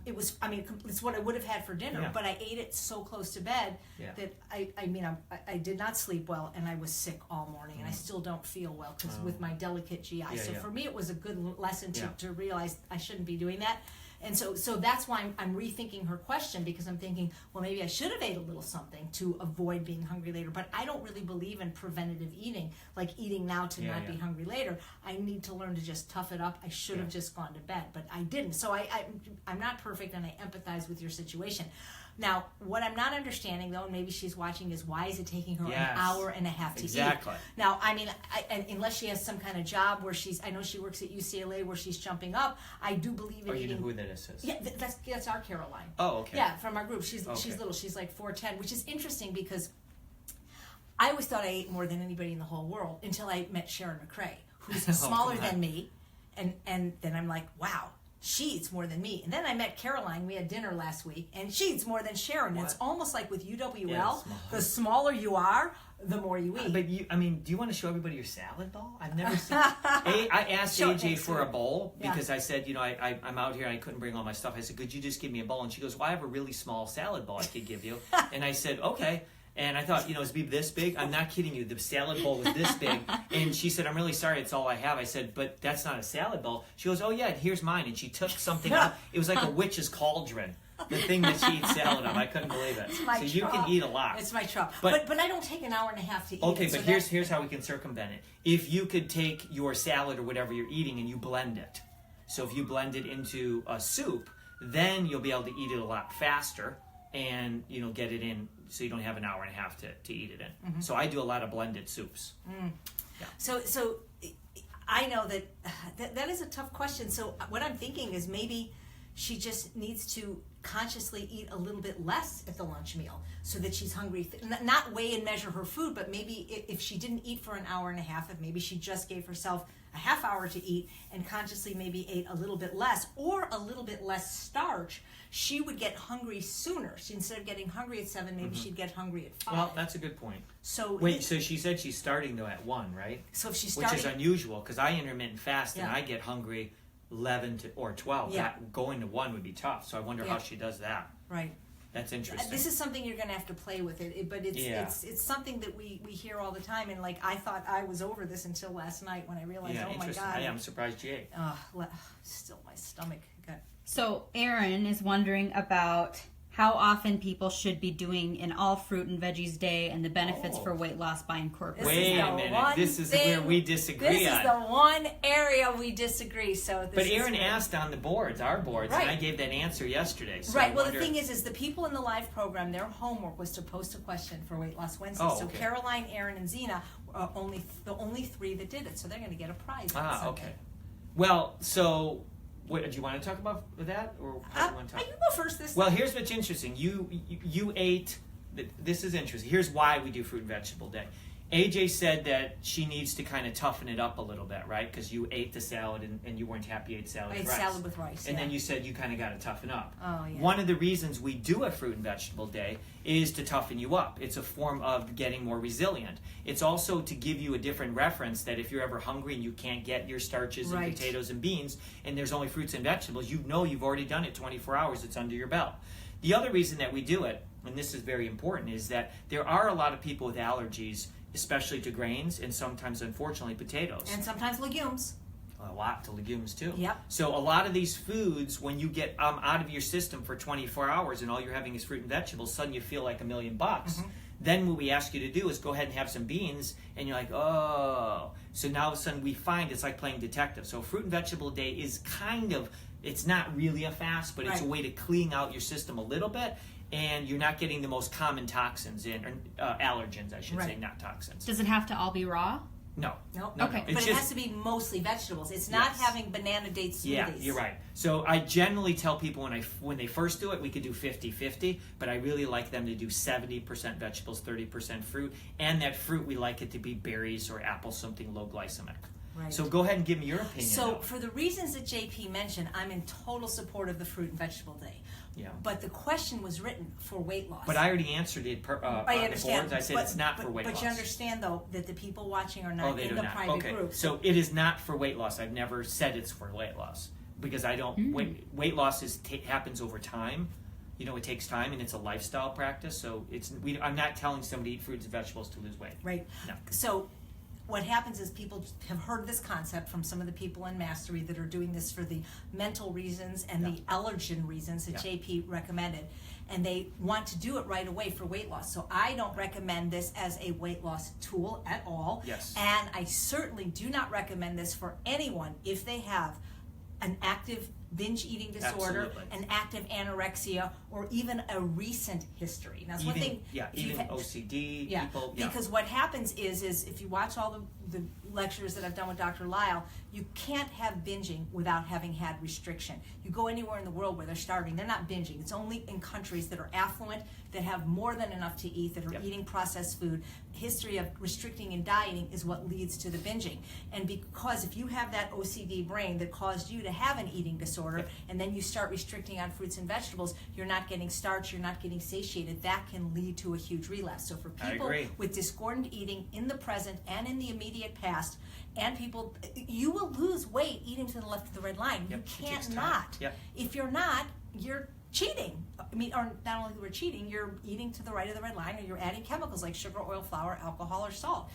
it was. I mean, it's what I would have had for dinner. But I ate it so close to bed that I did not sleep well, and I was sick all morning, and I still don't feel well because with my delicate GI. So for me, it was a good lesson to realize I shouldn't be doing that. And so that's why I'm rethinking her question, because I'm thinking, well, maybe I should have ate a little something to avoid being hungry later. But I don't really believe in preventative eating, like eating now to not be hungry later. I need to learn to just tough it up. I should have just gone to bed, but I didn't. So I'm not perfect, and I empathize with your situation. Now, what I'm not understanding, though, and maybe she's watching, is why is it taking her an hour and a half to eat? Now, I mean, unless she has some kind of job where I know she works at UCLA where she's jumping up, I do believe in eating. You know who that is? Yeah, that's our Caroline. Oh, okay. Yeah, from our group. She's little. She's like 4'10", which is interesting because I always thought I ate more than anybody in the whole world until I met Sharon McRae, who's smaller than me, and then I'm like, wow. She eats more than me. And then I met Caroline. We had dinner last week, and she eats more than Sharon. It's almost like with UWL, the smaller you are, the more you eat. But do you want to show everybody your salad bowl? I've never seen it. I asked AJ for a bowl because I said, I'm out here and I couldn't bring all my stuff. I said, could you just give me a bowl? And she goes, well, I have a really small salad bowl I could give you. And I said, okay. And I thought, it's be this big. I'm not kidding you. The salad bowl was this big. And she said, I'm really sorry. It's all I have. I said, but that's not a salad bowl. She goes, oh, yeah, here's mine. And she took something out. It was like a witch's cauldron, the thing that she eats salad on. I couldn't believe it. So you can eat a lot. It's my trouble. But I don't take an hour and a half to eat. Okay, but here's how we can circumvent it. If you could take your salad or whatever you're eating and you blend it. So if you blend it into a soup, then you'll be able to eat it a lot faster. And get it in so you don't have an hour and a half to eat it in. So I do a lot of blended soups. So I know that is a tough question. So what I'm thinking is maybe she just needs to consciously eat a little bit less at the lunch meal so that she's hungry. Not weigh and measure her food, but maybe if she didn't eat for an hour and a half, if maybe she just gave herself a half hour to eat and consciously maybe ate a little bit less or a little bit less starch, she would get hungry sooner. Instead of getting hungry at 7, maybe she'd get hungry at 5. Well, that's a good point. So wait, so she said she's starting though at 1, right? So if she's starting, which is unusual because I intermittent fast and I get hungry 11 or 12. Yeah. Going to 1 would be tough. So I wonder how she does that. Right. That's interesting. This is something you're going to have to play with but it's something that we hear all the time. And like I thought I was over this until last night when I realized, oh my God, I'm surprised you ate. Still my stomach. Got... So Erin is wondering about how often people should be doing an all fruit and veggies day and the benefits for weight loss by incorporating. Wait a minute. This is where we disagree. This is the one area we disagree. But Erin asked on the boards, our boards, and I gave that answer yesterday. So right. Well, the thing is the people in the live program, their homework was to post a question for Weight Loss Wednesday. So Caroline, Erin, and Zena are the only 3 that did it. So they're going to get a prize. Okay. Well, so... do you want to talk about that, or how do you want to talk? You go first this time. Well, here's what's interesting. You ate. This is interesting. Here's why we do Fruit and Vegetable Day. AJ said that she needs to kind of toughen it up a little bit, right? Because you ate the salad and you weren't happy you ate salad with rice. I ate salad with rice, and then you said you kind of got to toughen up. Oh, yeah. One of the reasons we do a Fruit and Vegetable Day is to toughen you up. It's a form of getting more resilient. It's also to give you a different reference that if you're ever hungry and you can't get your starches and potatoes and beans and there's only fruits and vegetables, you know you've already done it 24 hours. It's under your belt. The other reason that we do it, and this is very important, is that there are a lot of people with allergies, especially to grains and sometimes, unfortunately, potatoes. And sometimes legumes. A lot to legumes, too. Yep. So a lot of these foods, when you get out of your system for 24 hours and all you're having is fruit and vegetables, suddenly you feel like $1 million. Then what we ask you to do is go ahead and have some beans, and you're like, oh. So now all of a sudden we find it's like playing detective. So Fruit and Vegetable Day is kind of, it's not really a fast, but it's a way to clean out your system a little bit. And you're not getting the most common toxins allergens, I should say, not toxins. Does it have to all be raw? No. Okay. But it has to be mostly vegetables. It's not having banana date smoothies. Yeah, you're right. So I generally tell people when they first do it, we could do 50-50, but I really like them to do 70% vegetables, 30% fruit, and that fruit we like it to be berries or apples, something low glycemic. Right. So go ahead and give me your opinion. So for the reasons that JP mentioned, I'm in total support of the Fruit and Vegetable Day. Yeah. But the question was written for weight loss. But I already answered it I understand. The boards. I said it's not for weight loss. But you understand, though, that the people watching are not in the private group. So it is not for weight loss. I've never said it's for weight loss because I don't. Weight loss happens over time. You know, it takes time and it's a lifestyle practice. So I'm not telling somebody to eat fruits and vegetables to lose weight. Right. No. So what happens is people have heard this concept from some of the people in Mastery that are doing this for the mental reasons and the allergen reasons that JP recommended. And they want to do it right away for weight loss. So I don't recommend this as a weight loss tool at all. Yes. And I certainly do not recommend this for anyone if they have an active binge eating disorder, an active anorexia, or even a recent history. Now, it's one thing. Yeah, even OCD people. Yeah. Because what happens is if you watch all the lectures that I've done with Dr. Lyle, you can't have binging without having had restriction. You go anywhere in the world where they're starving, they're not binging. It's only in countries that are affluent, that have more than enough to eat, that are eating processed food. History of restricting and dieting is what leads to the binging. And because if you have that OCD brain that caused you to have an eating disorder, and then you start restricting on fruits and vegetables, you're not getting starch, you're not getting satiated, that can lead to a huge relapse. So for people with discordant eating in the present and in the immediate past, and people, you will lose weight eating to the left of the red line. You can't not. If you're not, you're cheating. I mean, or not only we're cheating, you're eating to the right of the red line, or you're adding chemicals like sugar, oil, flour, alcohol, or salt.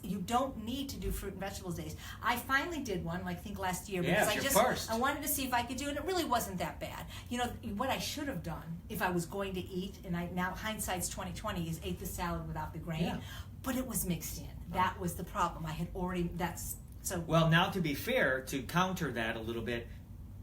You don't need to do fruit and vegetables days. I finally did one, I think last year, because I wanted to see if I could do it, and it really wasn't that bad. You know, what I should have done if I was going to eat, and now hindsight's 2020, is ate the salad without the grain, but it was mixed in. That was the problem. I had already, Well, now to be fair, to counter that a little bit,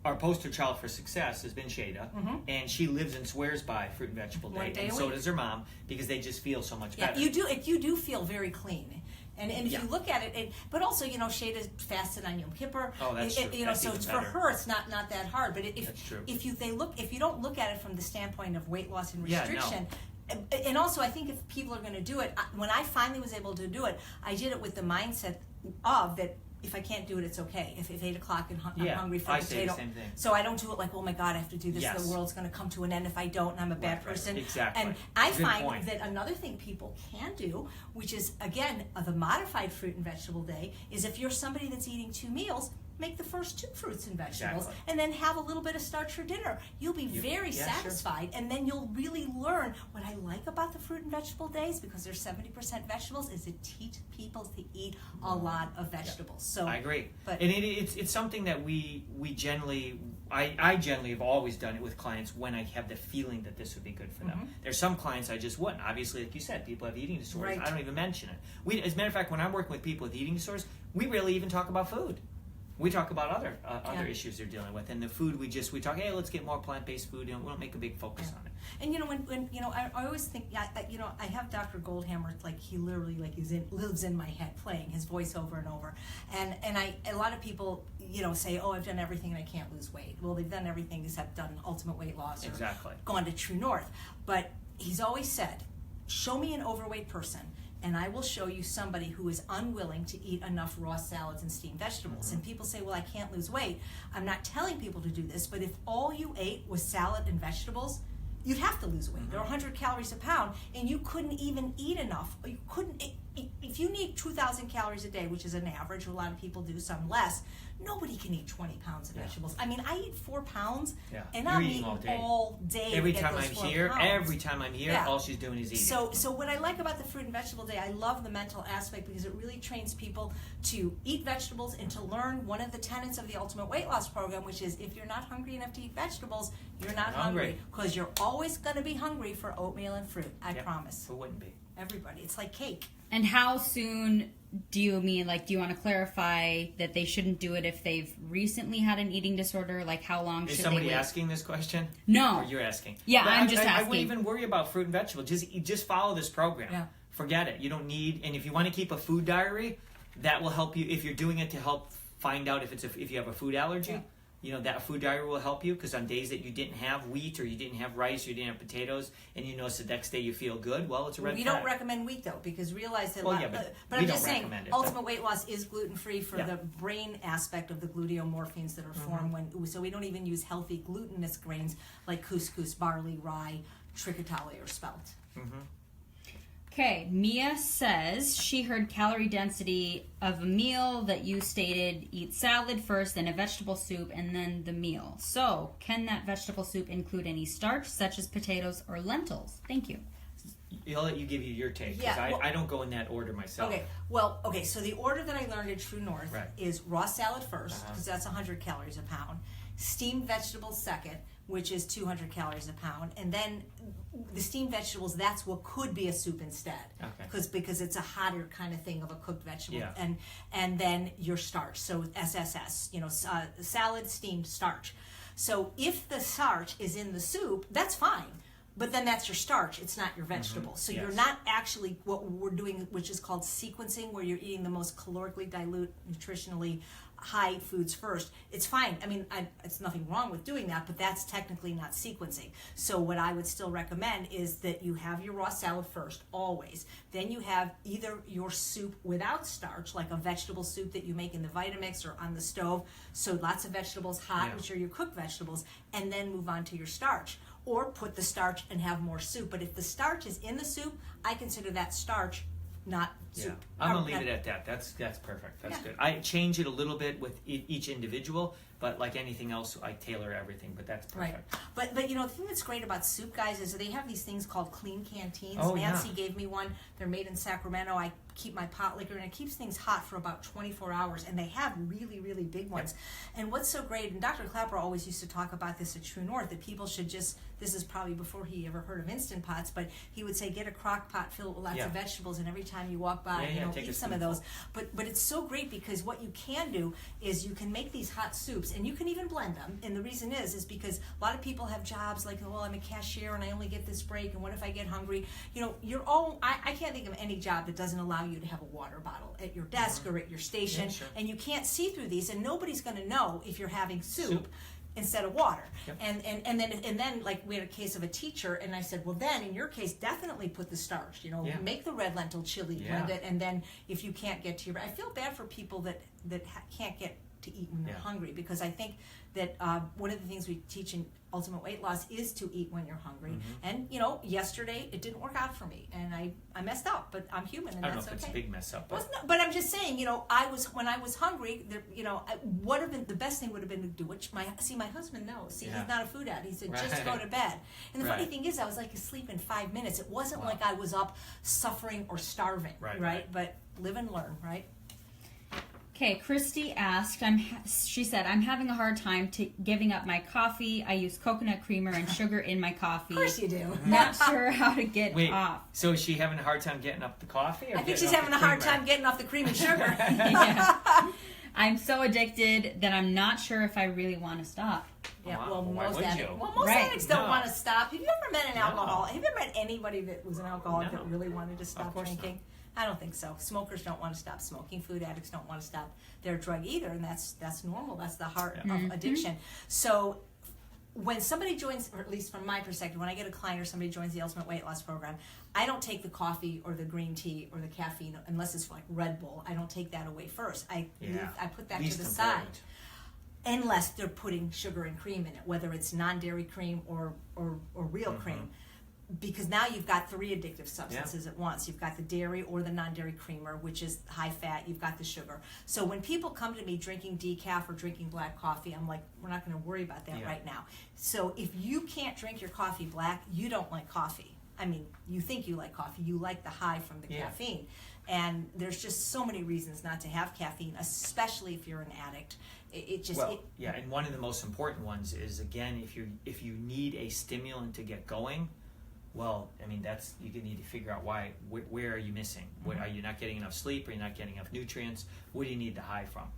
our poster child for success has been Shada, and she lives and swears by Fruit and Vegetable Day, and so does her mom, because they just feel so much better. You do feel very clean. And if you look at it, but also, you know, Shada fasted on Yom Kippur. Oh, that's true. You know, That's so even for better. her, it's not that hard. But That's true. if you don't look at it from the standpoint of weight loss and Yeah, no. restriction. And also, I think if people are going to do it, when I finally was able to do it, I did it with the mindset of that if I can't do it, it's okay. If 8 o'clock and I'm hungry for a I say potato, the same thing. so I don't do it like, oh my God, I have to do this. Yes. The world's going to come to an end if I don't, and I'm a bad person. Exactly. And I Good find point. that another thing people can do, which is again the modified fruit and vegetable day, is if you're somebody that's eating 2 meals, make the first 2 fruits and vegetables, Exactly. and then have a little bit of starch for dinner. You'll be very satisfied, and then you'll really learn. What I like about the fruit and vegetable days, because there's 70% vegetables, is to teach people to eat a lot of vegetables. So I agree, but and it's something that we generally, I generally have always done it with clients when I have the feeling that this would be good for them. There's some clients I just wouldn't. Obviously, like you said, people have eating disorders. Right. I don't even mention it. As a matter of fact, when I'm working with people with eating disorders, we rarely even talk about food. We talk about other issues they're dealing with, and the food we talk. Hey, let's get more plant-based food. We don't make a big focus on it. And you know when you know I always think you know I have Dr. Goldhammer, like he literally like lives in my head, playing his voice over and over, and a lot of people you know say, oh, I've done everything and I can't lose weight. Well, they've done everything except done ultimate weight loss or gone to True North. But he's always said, show me an overweight person, and I will show you somebody who is unwilling to eat enough raw salads and steamed vegetables. And people say, well, I can't lose weight. I'm not telling people to do this, but if all you ate was salad and vegetables, you'd have to lose weight. They're 100 calories a pound, and you couldn't even eat enough. You couldn't. If you need 2,000 calories a day, which is an average, a lot of people do, some less, nobody can eat 20 pounds of vegetables. I mean, I eat 4 pounds, and I'm eating all day. Every time I'm here, all she's doing is eating. So what I like about the fruit and vegetable day, I love the mental aspect because it really trains people to eat vegetables and to learn one of the tenets of the Ultimate Weight Loss Program, which is if you're not hungry enough to eat vegetables, you're not hungry. Because you're always going to be hungry for oatmeal and fruit. I promise. Who wouldn't be? Everybody. It's like cake. And how soon do you mean, like, do you want to clarify that they shouldn't do it if they've recently had an eating disorder? Like, how long should they wait? Is somebody asking this question? No. Or you're asking? Yeah, I'm just asking. I wouldn't even worry about fruit and vegetables. Just follow this program. Yeah. Forget it. You don't need, and if you want to keep a food diary, that will help you. If you're doing it to help find out if you have a food allergy, you know, that food diary will help you, because on days that you didn't have wheat or you didn't have rice or you didn't have potatoes and you notice the next day you feel good, well, it's a red flag. We don't recommend wheat, though, because realize that but I'm just saying, it, ultimate weight loss is gluten-free for the brain aspect of the gluteomorphines that are formed so we don't even use healthy glutinous grains like couscous, barley, rye, trichotilley, or spelt. Okay, Mia says she heard calorie density of a meal that you stated eat salad first, then a vegetable soup, and then the meal. So, can that vegetable soup include any starch, such as potatoes or lentils? Thank you. I'll let you give you your take, because I don't go in that order myself. Okay, so the order that I learned at True North is raw salad first, because that's 100 calories a pound, steamed vegetables second, which is 200 calories a pound, and then the steamed vegetables, that's what could be a soup instead, because it's a hotter kind of thing of a cooked vegetable, and then your starch, so SSS, salad, steamed, starch. So if the starch is in the soup, that's fine. But then that's your starch. It's not your vegetable. So you're not actually what we're doing, which is called sequencing, where you're eating the most calorically dilute, nutritionally high foods first. It's fine. I mean, it's nothing wrong with doing that, but that's technically not sequencing. So what I would still recommend is that you have your raw salad first, always. Then you have either your soup without starch, like a vegetable soup that you make in the Vitamix or on the stove. So lots of vegetables hot, which are your cooked vegetables, and then move on to your starch. Or put the starch and have more soup. But if the starch is in the soup, I consider that starch, not soup. I'm going to leave it at that. That's perfect. That's good. I change it a little bit with each individual, but like anything else, I tailor everything, but that's perfect. Right. But the thing that's great about soup, guys, is they have these things called clean canteens. Oh, Nancy gave me one. They're made in Sacramento. I keep my pot liquor, and it keeps things hot for about 24 hours, and they have really, really big ones. And what's so great, and Dr. Clapper always used to talk about this at True North, that people should just, this is probably before he ever heard of Instant Pots, but he would say, get a crock pot filled with lots of vegetables, and every time you walk by, eat some of those. But it's so great, because what you can do is you can make these hot soups, sugars, and you can even blend them. And the reason is because a lot of people have jobs like, well, I'm a cashier and I only get this break, and what if I get hungry? You know, I can't think of any job that doesn't allow you to have a water bottle at your desk or at your station, and you can't see through these, and nobody's going to know if you're having soup instead of water. And then like we had a case of a teacher, and I said, well, then in your case, definitely put the starch, you know, make the red lentil chili, blend it, and then if you can't get to your, I feel bad for people that can't get to eat when they're hungry, because I think that one of the things we teach in Ultimate Weight Loss is to eat when you're hungry. And you know, yesterday it didn't work out for me, and I messed up, but I'm human, and I don't that's know if it's a okay. big mess up, But I'm just saying, you know, when I was hungry, you know, what have been the best thing would have been to do, which my husband knows. See, he's not a food addict. He said, just go to bed. And the funny thing is, I was like asleep in 5 minutes. It wasn't like I was up suffering or starving, right? But live and learn, right? Okay, Christy asked, she said, I'm having a hard time giving up my coffee. I use coconut creamer and sugar in my coffee. Of course you do. Not sure how to get off. So is she having a hard time getting up the coffee? Or I think she's having a hard time getting off the cream and sugar. I'm so addicted that I'm not sure if I really want to stop. Yeah, well, most Right. addicts don't want to stop. Have you ever met an alcoholic? Have you ever met anybody that was an alcoholic that really wanted to stop drinking? Not. I don't think so. Smokers don't want to stop smoking. Food addicts don't want to stop their drug either, and that's normal. That's the heart of addiction. So when somebody joins, or at least from my perspective, when I get a client or somebody joins the Ultimate Weight Loss Program, I don't take the coffee or the green tea or the caffeine, unless it's like Red Bull. I don't take that away first. I put that to the side. Unless they're putting sugar and cream in it, whether it's non-dairy cream or real cream. Because now you've got 3 addictive substances at once. You've got the dairy or the non-dairy creamer, which is high fat. You've got the sugar. So when people come to me drinking decaf or drinking black coffee, I'm like, we're not going to worry about that right now. So if you can't drink your coffee black, you don't like coffee. I mean, you think you like coffee. You like the high from the caffeine. And there's just so many reasons not to have caffeine, especially if you're an addict. And one of the most important ones is, again, if you need a stimulant to get going, well, I mean, you need to figure out where are you missing? Are you not getting enough sleep? Are you not getting enough nutrients? What do you need the high from?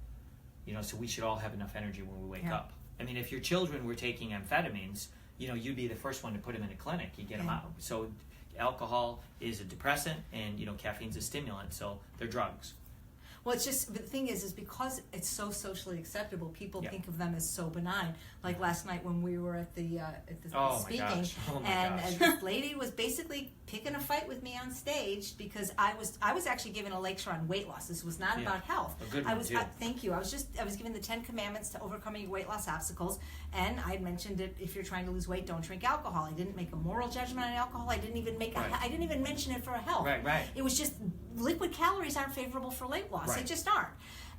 You know, so we should all have enough energy when we wake up. I mean, if your children were taking amphetamines, you know, you'd be the first one to put them in a clinic. You get them out. So alcohol is a depressant, and, you know, caffeine's a stimulant, so they're drugs. Well, it's just, the thing is because it's so socially acceptable, people think of them as so benign. Like last night when we were at the speaking, this lady was basically picking a fight with me on stage because I was actually giving a lecture on weight loss. This was not about health. A good one, too. Thank you. I was giving the 10 Commandments to overcoming weight loss obstacles, and I had mentioned that if you're trying to lose weight, don't drink alcohol. I didn't make a moral judgment on alcohol. I didn't even mention it for a health. Right. It was just liquid calories aren't favorable for weight loss. They just aren't.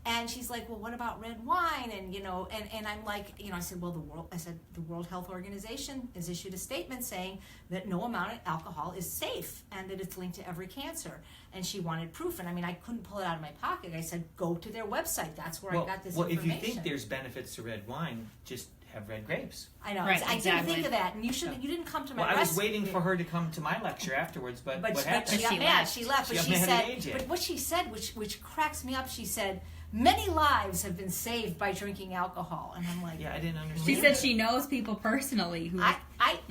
And she's like, well, what about red wine? And, you know, and I'm like, you know, I said, well, the World Health Organization has issued a statement saying that no amount of alcohol is safe and that it's linked to every cancer. And she wanted proof. And I mean, I couldn't pull it out of my pocket. I said, go to their website. That's where I got this information. Well, if you think there's benefits to red wine, just have red grapes. I know. Right, I didn't think of that. And you didn't come to my I was waiting for her to come to my lecture afterwards, but what happened? She got mad. She left. But she said, but what she said, which cracks me up, she said, many lives have been saved by drinking alcohol. And I'm like, I didn't understand. She said she knows people personally who...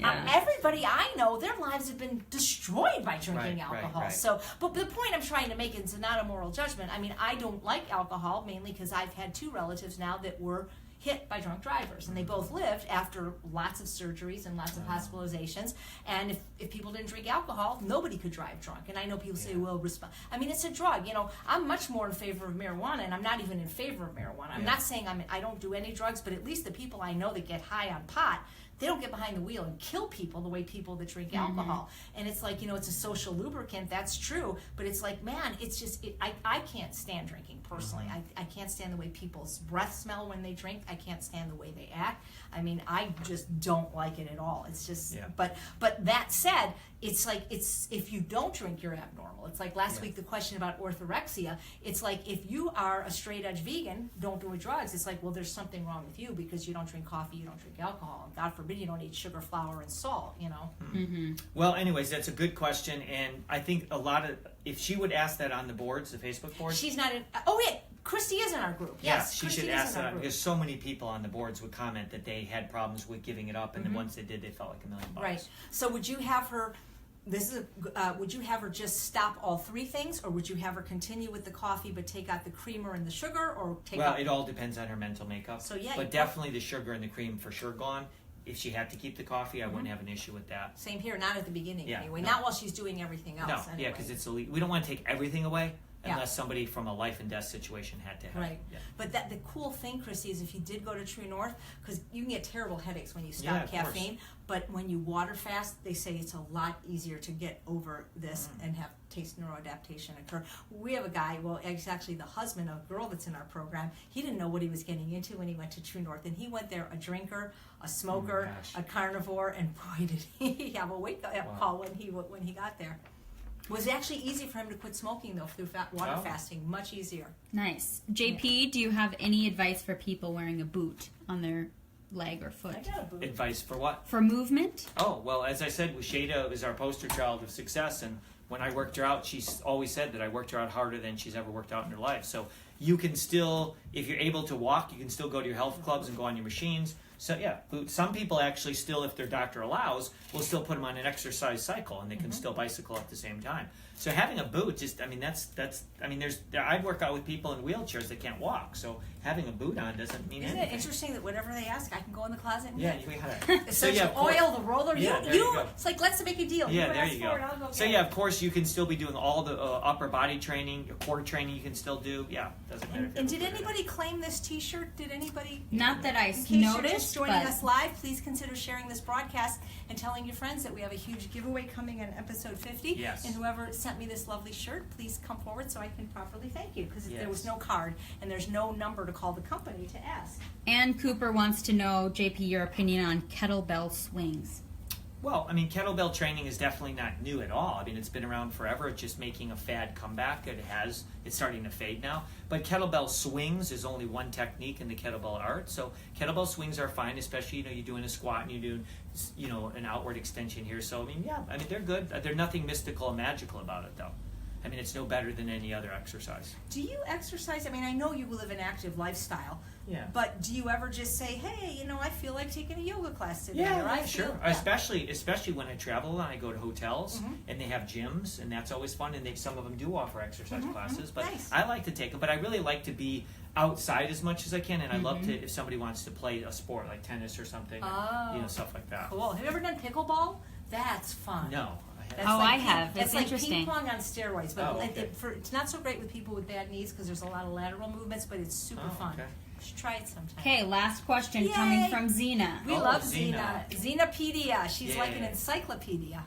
everybody I know, their lives have been destroyed by drinking alcohol. Right. So, but the point I'm trying to make is not a moral judgment. I mean, I don't like alcohol, mainly because I've had 2 relatives now that were hit by drunk drivers, and they both lived after lots of surgeries and lots of hospitalizations. And if people didn't drink alcohol, nobody could drive drunk. And I know people say, well, I mean, it's a drug. You know, I'm much more in favor of marijuana, and I'm not even in favor of marijuana. I'm not saying I don't do any drugs, but at least the people I know that get high on pot, they don't get behind the wheel and kill people the way people that drink alcohol. And it's like, you know, it's a social lubricant, that's true, but it's like, man, it's just, I can't stand drinking personally. I can't stand the way people's breath smell when they drink. I can't stand the way they act. I mean, I just don't like it at all. It's just, but that said, it's like, if you don't drink, you're abnormal. It's like last week, the question about orthorexia. It's like, if you are a straight edge vegan, don't do drugs. It's like, well, there's something wrong with you because you don't drink coffee, you don't drink alcohol. And God forbid you don't eat sugar, flour, and salt, you know? Well, anyways, that's a good question. And I think if she would ask that on the boards, the Facebook boards. She's not in, Christy is in our group. Yeah, Yes, she Christy should is ask in our that group. because so many people on the boards would comment that they had problems with giving it up, and then once they did, they felt like $1 million. Right. So would you have her? Would you have her just stop all 3 things, or would you have her continue with the coffee but take out the creamer and the sugar, or take Well, out? it all depends on her mental makeup. So, yeah, but you- definitely the sugar and the cream for sure gone. If she had to keep the coffee, I wouldn't have an issue with that. Same here. Not at the beginning, Yeah, anyway. no. Not while she's doing everything else. No, anyway. yeah, because it's elite. We don't want to take everything away Yeah. unless somebody from a life and death situation had to have. Right. Yeah. But the cool thing, Christy, is if you did go to True North, because you can get terrible headaches when you Yeah, stop of course. caffeine, but when you water fast, they say it's a lot easier to get over this and have taste neuroadaptation occur. We have a guy, well, it's actually the husband of a girl that's in our program. He didn't know what he was getting into when he went to True North, and he went there a drinker, a smoker, gosh. a carnivore, and boy, did he have a wake-up call when he got there. It was actually easy for him to quit smoking, though, through water Oh. fasting. Much easier. Nice. JP, do you have any advice for people wearing a boot on their leg or foot? I got a boot. Advice for what? For movement? Oh, well, as I said, Shada is our poster child of success, and when I worked her out, she's always said that I worked her out harder than she's ever worked out in her life. So you can still, if you're able to walk, you can still go to your health clubs and go on your machines. So yeah, some people actually still, if their doctor allows, will still put them on an exercise cycle, and they can still bicycle at the same time. So having a boot, I'd work out with people in wheelchairs that can't walk. So having a boot on doesn't mean Isn't anything. it interesting that whatever they ask, I can go in the closet and Yeah, get? you gotta. Essential of course- oil, the roller. Yeah, there you go. It's like, let's make a deal. Yeah, you there ask you for go. it, I'll go So get yeah, it. of course you can still be doing all the upper body training, your core training you can still do. Yeah, doesn't matter. if And you did ever put it anybody claim this T-shirt? Did anybody? Not that I In case you're just noticed, joining but us live, please consider sharing this broadcast and telling your friends that we have a huge giveaway coming in episode 50. Yes. And whoever sent me this lovely shirt, please come forward so I can properly thank you, because there was Yes. no card and there's no number to call the company to ask. Ann Cooper wants to know, JP, your opinion on kettlebell swings. Well, I mean, kettlebell training is definitely not new at all. I mean, it's been around forever. It's just making a fad comeback. It's starting to fade now. But kettlebell swings is only one technique in the kettlebell art. So kettlebell swings are fine, especially, you're doing a squat and you're doing, an outward extension here. So, they're good. There's nothing mystical and magical about it, though. I mean, it's no better than any other exercise. Do you exercise? I mean, I know you live an active lifestyle. Yeah. But do you ever just say, hey, I feel like taking a yoga class today? Yeah, or I sure. feel- yeah. Especially when I travel and I go to hotels and they have gyms, and that's always fun. And some of them do offer exercise classes, but Nice. I like to take them. But I really like to be outside as much as I can, and I love to if somebody wants to play a sport like tennis or something, Oh. stuff like that. Cool. Have you ever done pickleball? That's fun. No, That's Oh, I ping- have. That's It's like interesting. ping pong on steroids, but Oh, okay. it's not so great with people with bad knees because there's a lot of lateral movements, but it's super Oh, fun. okay. You should try it sometime. Okay, last question Yay! coming from Xena. We Oh, love Xena. Xena. Xenopedia. She's like an Yeah. encyclopedia.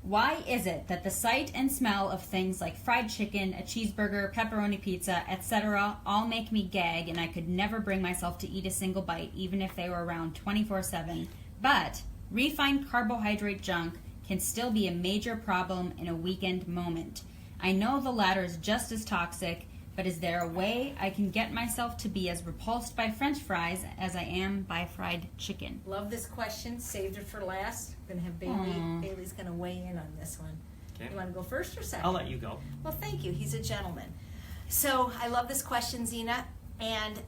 Why is it that the sight and smell of things like fried chicken, a cheeseburger, pepperoni pizza, etc. all make me gag, and I could never bring myself to eat a single bite, even if they were around 24/7? But refined carbohydrate junk can still be a major problem in a weekend moment. I know the latter is just as toxic, but is there a way I can get myself to be as repulsed by French fries as I am by fried chicken? Love this question. Saved it for last. Gonna have Bailey. Aw. Bailey's gonna weigh in on this one. Okay. You want to go first or second? I'll let you go. Well, thank you. He's a gentleman. So I love this question, Xena. And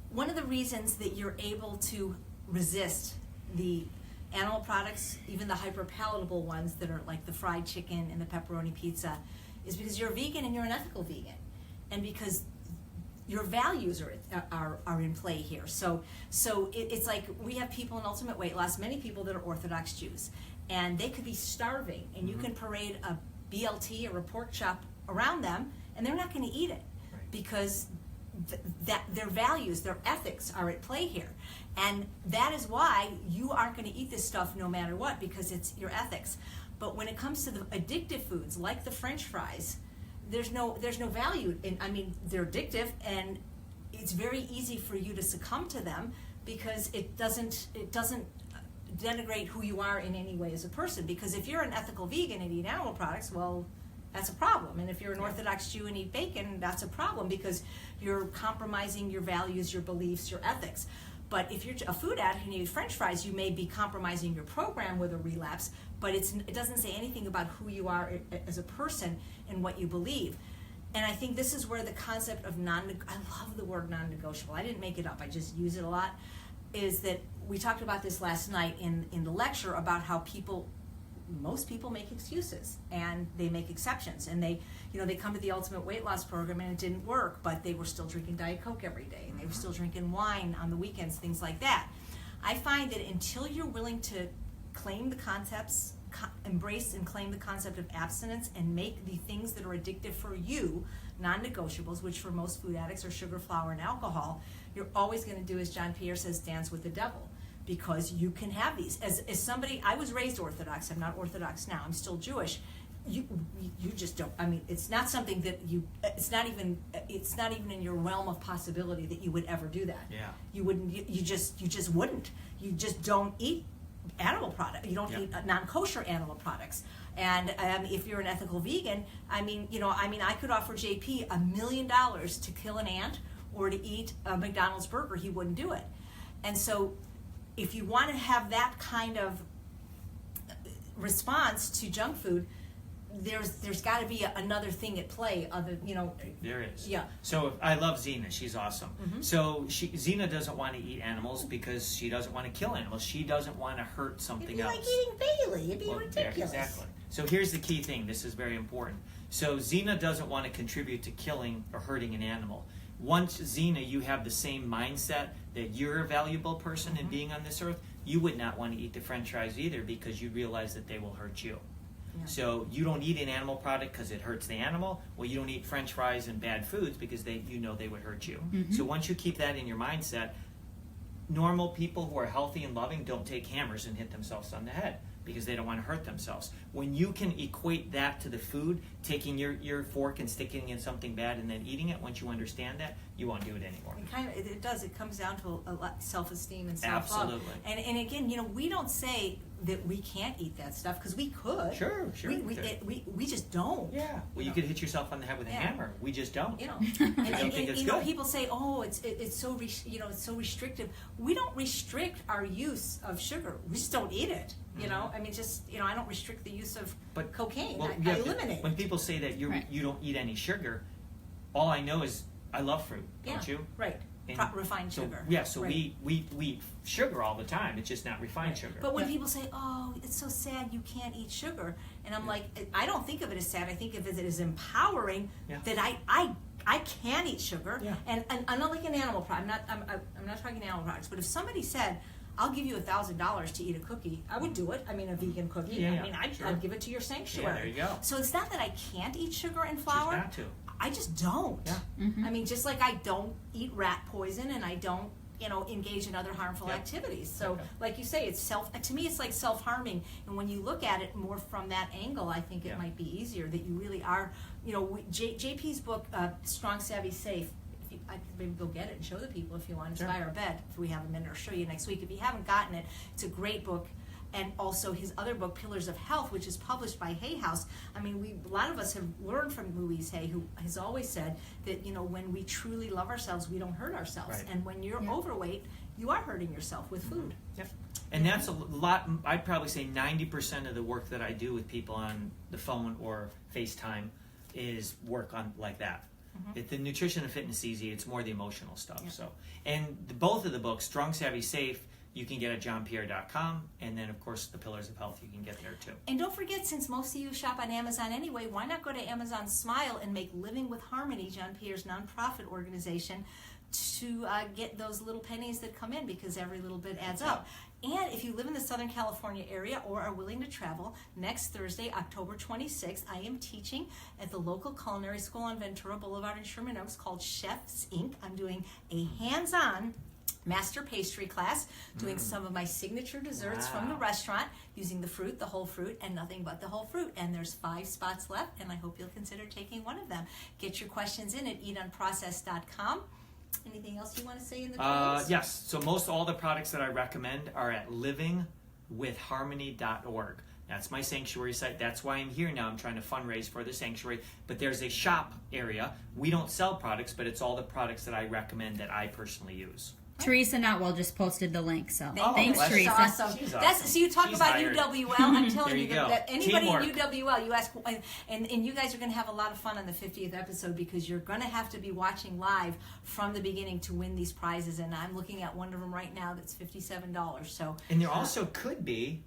one of the reasons that you're able to resist the animal products, even the hyper-palatable ones that are like the fried chicken and the pepperoni pizza, is because you're a vegan and you're an ethical vegan. And because your values are in play here. So it's like we have people in Ultimate Weight Loss, many people that are Orthodox Jews, and they could be starving, and you can parade a BLT or a pork chop around them, and they're not going to eat it because that their values, their ethics are at play here. And that is why you aren't going to eat this stuff no matter what, because it's your ethics. But when it comes to the addictive foods like the French fries, there's no value in, they're addictive, and it's very easy for you to succumb to them because it doesn't denigrate who you are in any way as a person. Because if you're an ethical vegan and eat animal products, well, that's a problem. And if you're an Orthodox Jew and eat bacon, that's a problem because you're compromising your values, your beliefs, your ethics. But if you're a food addict and you eat French fries, you may be compromising your program with a relapse, but it doesn't say anything about who you are as a person and what you believe. And I think this is where the concept of I love the word non-negotiable. I didn't make it up. I just use it a lot. Is that we talked about this last night in the lecture about how most people make excuses and they make exceptions, and they come to the Ultimate Weight Loss Program and it didn't work, but they were still drinking Diet Coke every day, and they were still drinking wine on the weekends, things like that. I find that until you're willing to claim the concepts, embrace and claim the concept of abstinence, and make the things that are addictive for you non-negotiables, which for most food addicts are sugar, flour, and alcohol, you're always going to do, as John Pierre says, dance with the devil. Because you can have these. As somebody, I was raised Orthodox. I'm not Orthodox now. I'm still Jewish. You just don't. I mean, it's not something that it's not even in your realm of possibility that you would ever do that. Yeah. You wouldn't. You just wouldn't. You just don't eat animal products. You don't eat non-kosher animal products. And if you're an ethical vegan, I could offer JP $1 million to kill an ant or to eat a McDonald's burger. He wouldn't do it. And so, if you want to have that kind of response to junk food, there's got to be another thing at play. There is. Yeah. So I love Zena. She's awesome. Mm-hmm. So Zena doesn't want to eat animals because she doesn't want to kill animals. She doesn't want to hurt something else. It'd be like eating Bailey. It'd be ridiculous. Yeah, exactly. So here's the key thing. This is very important. So Zena doesn't want to contribute to killing or hurting an animal. Once, Zena, you have the same mindset that you're a valuable person in being on this earth, you would not want to eat the French fries either because you realize that they will hurt you. Yeah. So you don't eat an animal product because it hurts the animal. Well, you don't eat French fries and bad foods because they would hurt you. Mm-hmm. So once you keep that in your mindset, normal people who are healthy and loving don't take hammers and hit themselves on the head because they don't want to hurt themselves. When you can equate that to the food, taking your fork and sticking in something bad and then eating it, once you understand that, you won't do it anymore. It does. It comes down to a lot self-esteem and self-love. Absolutely. And again, we don't say that we can't eat that stuff because we could. Sure. We just don't. Yeah. Well, you could hit yourself on the head with a hammer. We just don't. And people say, "Oh, it's so it's so restrictive." We don't restrict our use of sugar. We just don't eat it. I don't restrict the use of cocaine. Well, I eliminate. When people say that you don't eat any sugar, all I know is I love fruit. Don't you? Right. Refined sugar. Yeah. So right. we eat sugar all the time. It's just not refined sugar. But when people say, "Oh, it's so sad you can't eat sugar," and I'm like, I don't think of it as sad. I think of it as empowering that I can eat sugar, and I'm not like an animal product. I'm not talking animal products. But if somebody said, "I'll give you $1,000 to eat a cookie," I would do it. I mean, a vegan cookie. I'd give it to your sanctuary. Yeah, there you go. So it's not that I can't eat sugar and flour. Choose not to. I just don't. Yeah. Mm-hmm. I mean, just like I don't eat rat poison and I don't, engage in other harmful activities. So, like you say, to me, it's like self-harming. And when you look at it more from that angle, I think it might be easier that you really are, JP's book, Strong, Savvy, Safe, I could maybe go get it and show the people if you want. It's by our bed. If we have a minute, or show you next week. If you haven't gotten it, it's a great book. And also his other book, Pillars of Health, which is published by Hay House. I mean, a lot of us have learned from Louise Hay, who has always said that, when we truly love ourselves, we don't hurt ourselves. Right. And when you're overweight, you are hurting yourself with food. Yep. And that's a lot. I'd probably say 90% of the work that I do with people on the phone or FaceTime is work on like that. If the nutrition and fitness is easy, it's more the emotional stuff. Yeah. So, and both of the books, Strong, Savvy, Safe, you can get at johnpierre.com, and then of course the Pillars of Health you can get there too. And don't forget, since most of you shop on Amazon anyway, why not go to Amazon Smile and make Living with Harmony, John Pierre's nonprofit organization, to get those little pennies that come in, because every little bit adds up. And if you live in the Southern California area or are willing to travel, next Thursday, October 26th, I am teaching at the local culinary school on Ventura Boulevard in Sherman Oaks called Chefs Inc. I'm doing a hands-on master pastry class, doing some of my signature desserts from the restaurant, using the fruit, the whole fruit, and nothing but the whole fruit. And there's 5 spots left, and I hope you'll consider taking one of them. Get your questions in at eatunprocessed.com. Anything else you want to say in the comments? Yes. So most all the products that I recommend are at livingwithharmony.org. That's my sanctuary site. That's why I'm here now. I'm trying to fundraise for the sanctuary. But there's a shop area. We don't sell products, but it's all the products that I recommend that I personally use. Teresa Notwell just posted the link, so Thank thanks, you. That's Teresa. awesome. She's That's awesome. so you talk She's about hired. UWL. I'm telling There you you go. that anybody Teamwork. in UWL, you ask, and you guys are going to have a lot of fun on the 50th episode because you're going to have to be watching live from the beginning to win these prizes. And I'm looking at one of them right now that's $57. So And there also could be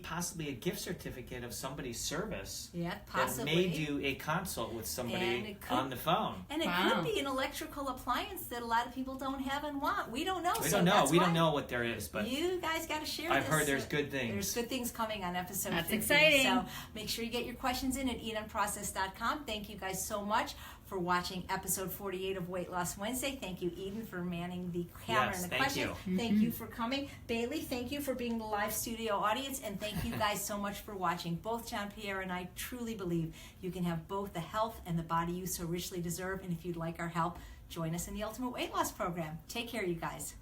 possibly a gift certificate of somebody's service yeah, that possibly. may do a consult with And somebody it could- on the phone. And it Wow. could be an electrical appliance that a lot of people don't have and want. We don't know. We so don't know. That's We why don't know what there is, but you guys got to share I've this. heard there's good things. There's good things coming on episode That's 50. exciting. So make sure you get your questions in at eatonprocess.com. Thank you guys so much for watching episode 48 of Weight Loss Wednesday. Thank you, Eden, for manning the camera Yes, and the thank questions. you. Thank you for coming. Bailey, thank you for being the live studio audience. And thank you guys so much for watching. Both John Pierre and I truly believe you can have both the health and the body you so richly deserve. And if you'd like our help, join us in the Ultimate Weight Loss Program. Take care, you guys.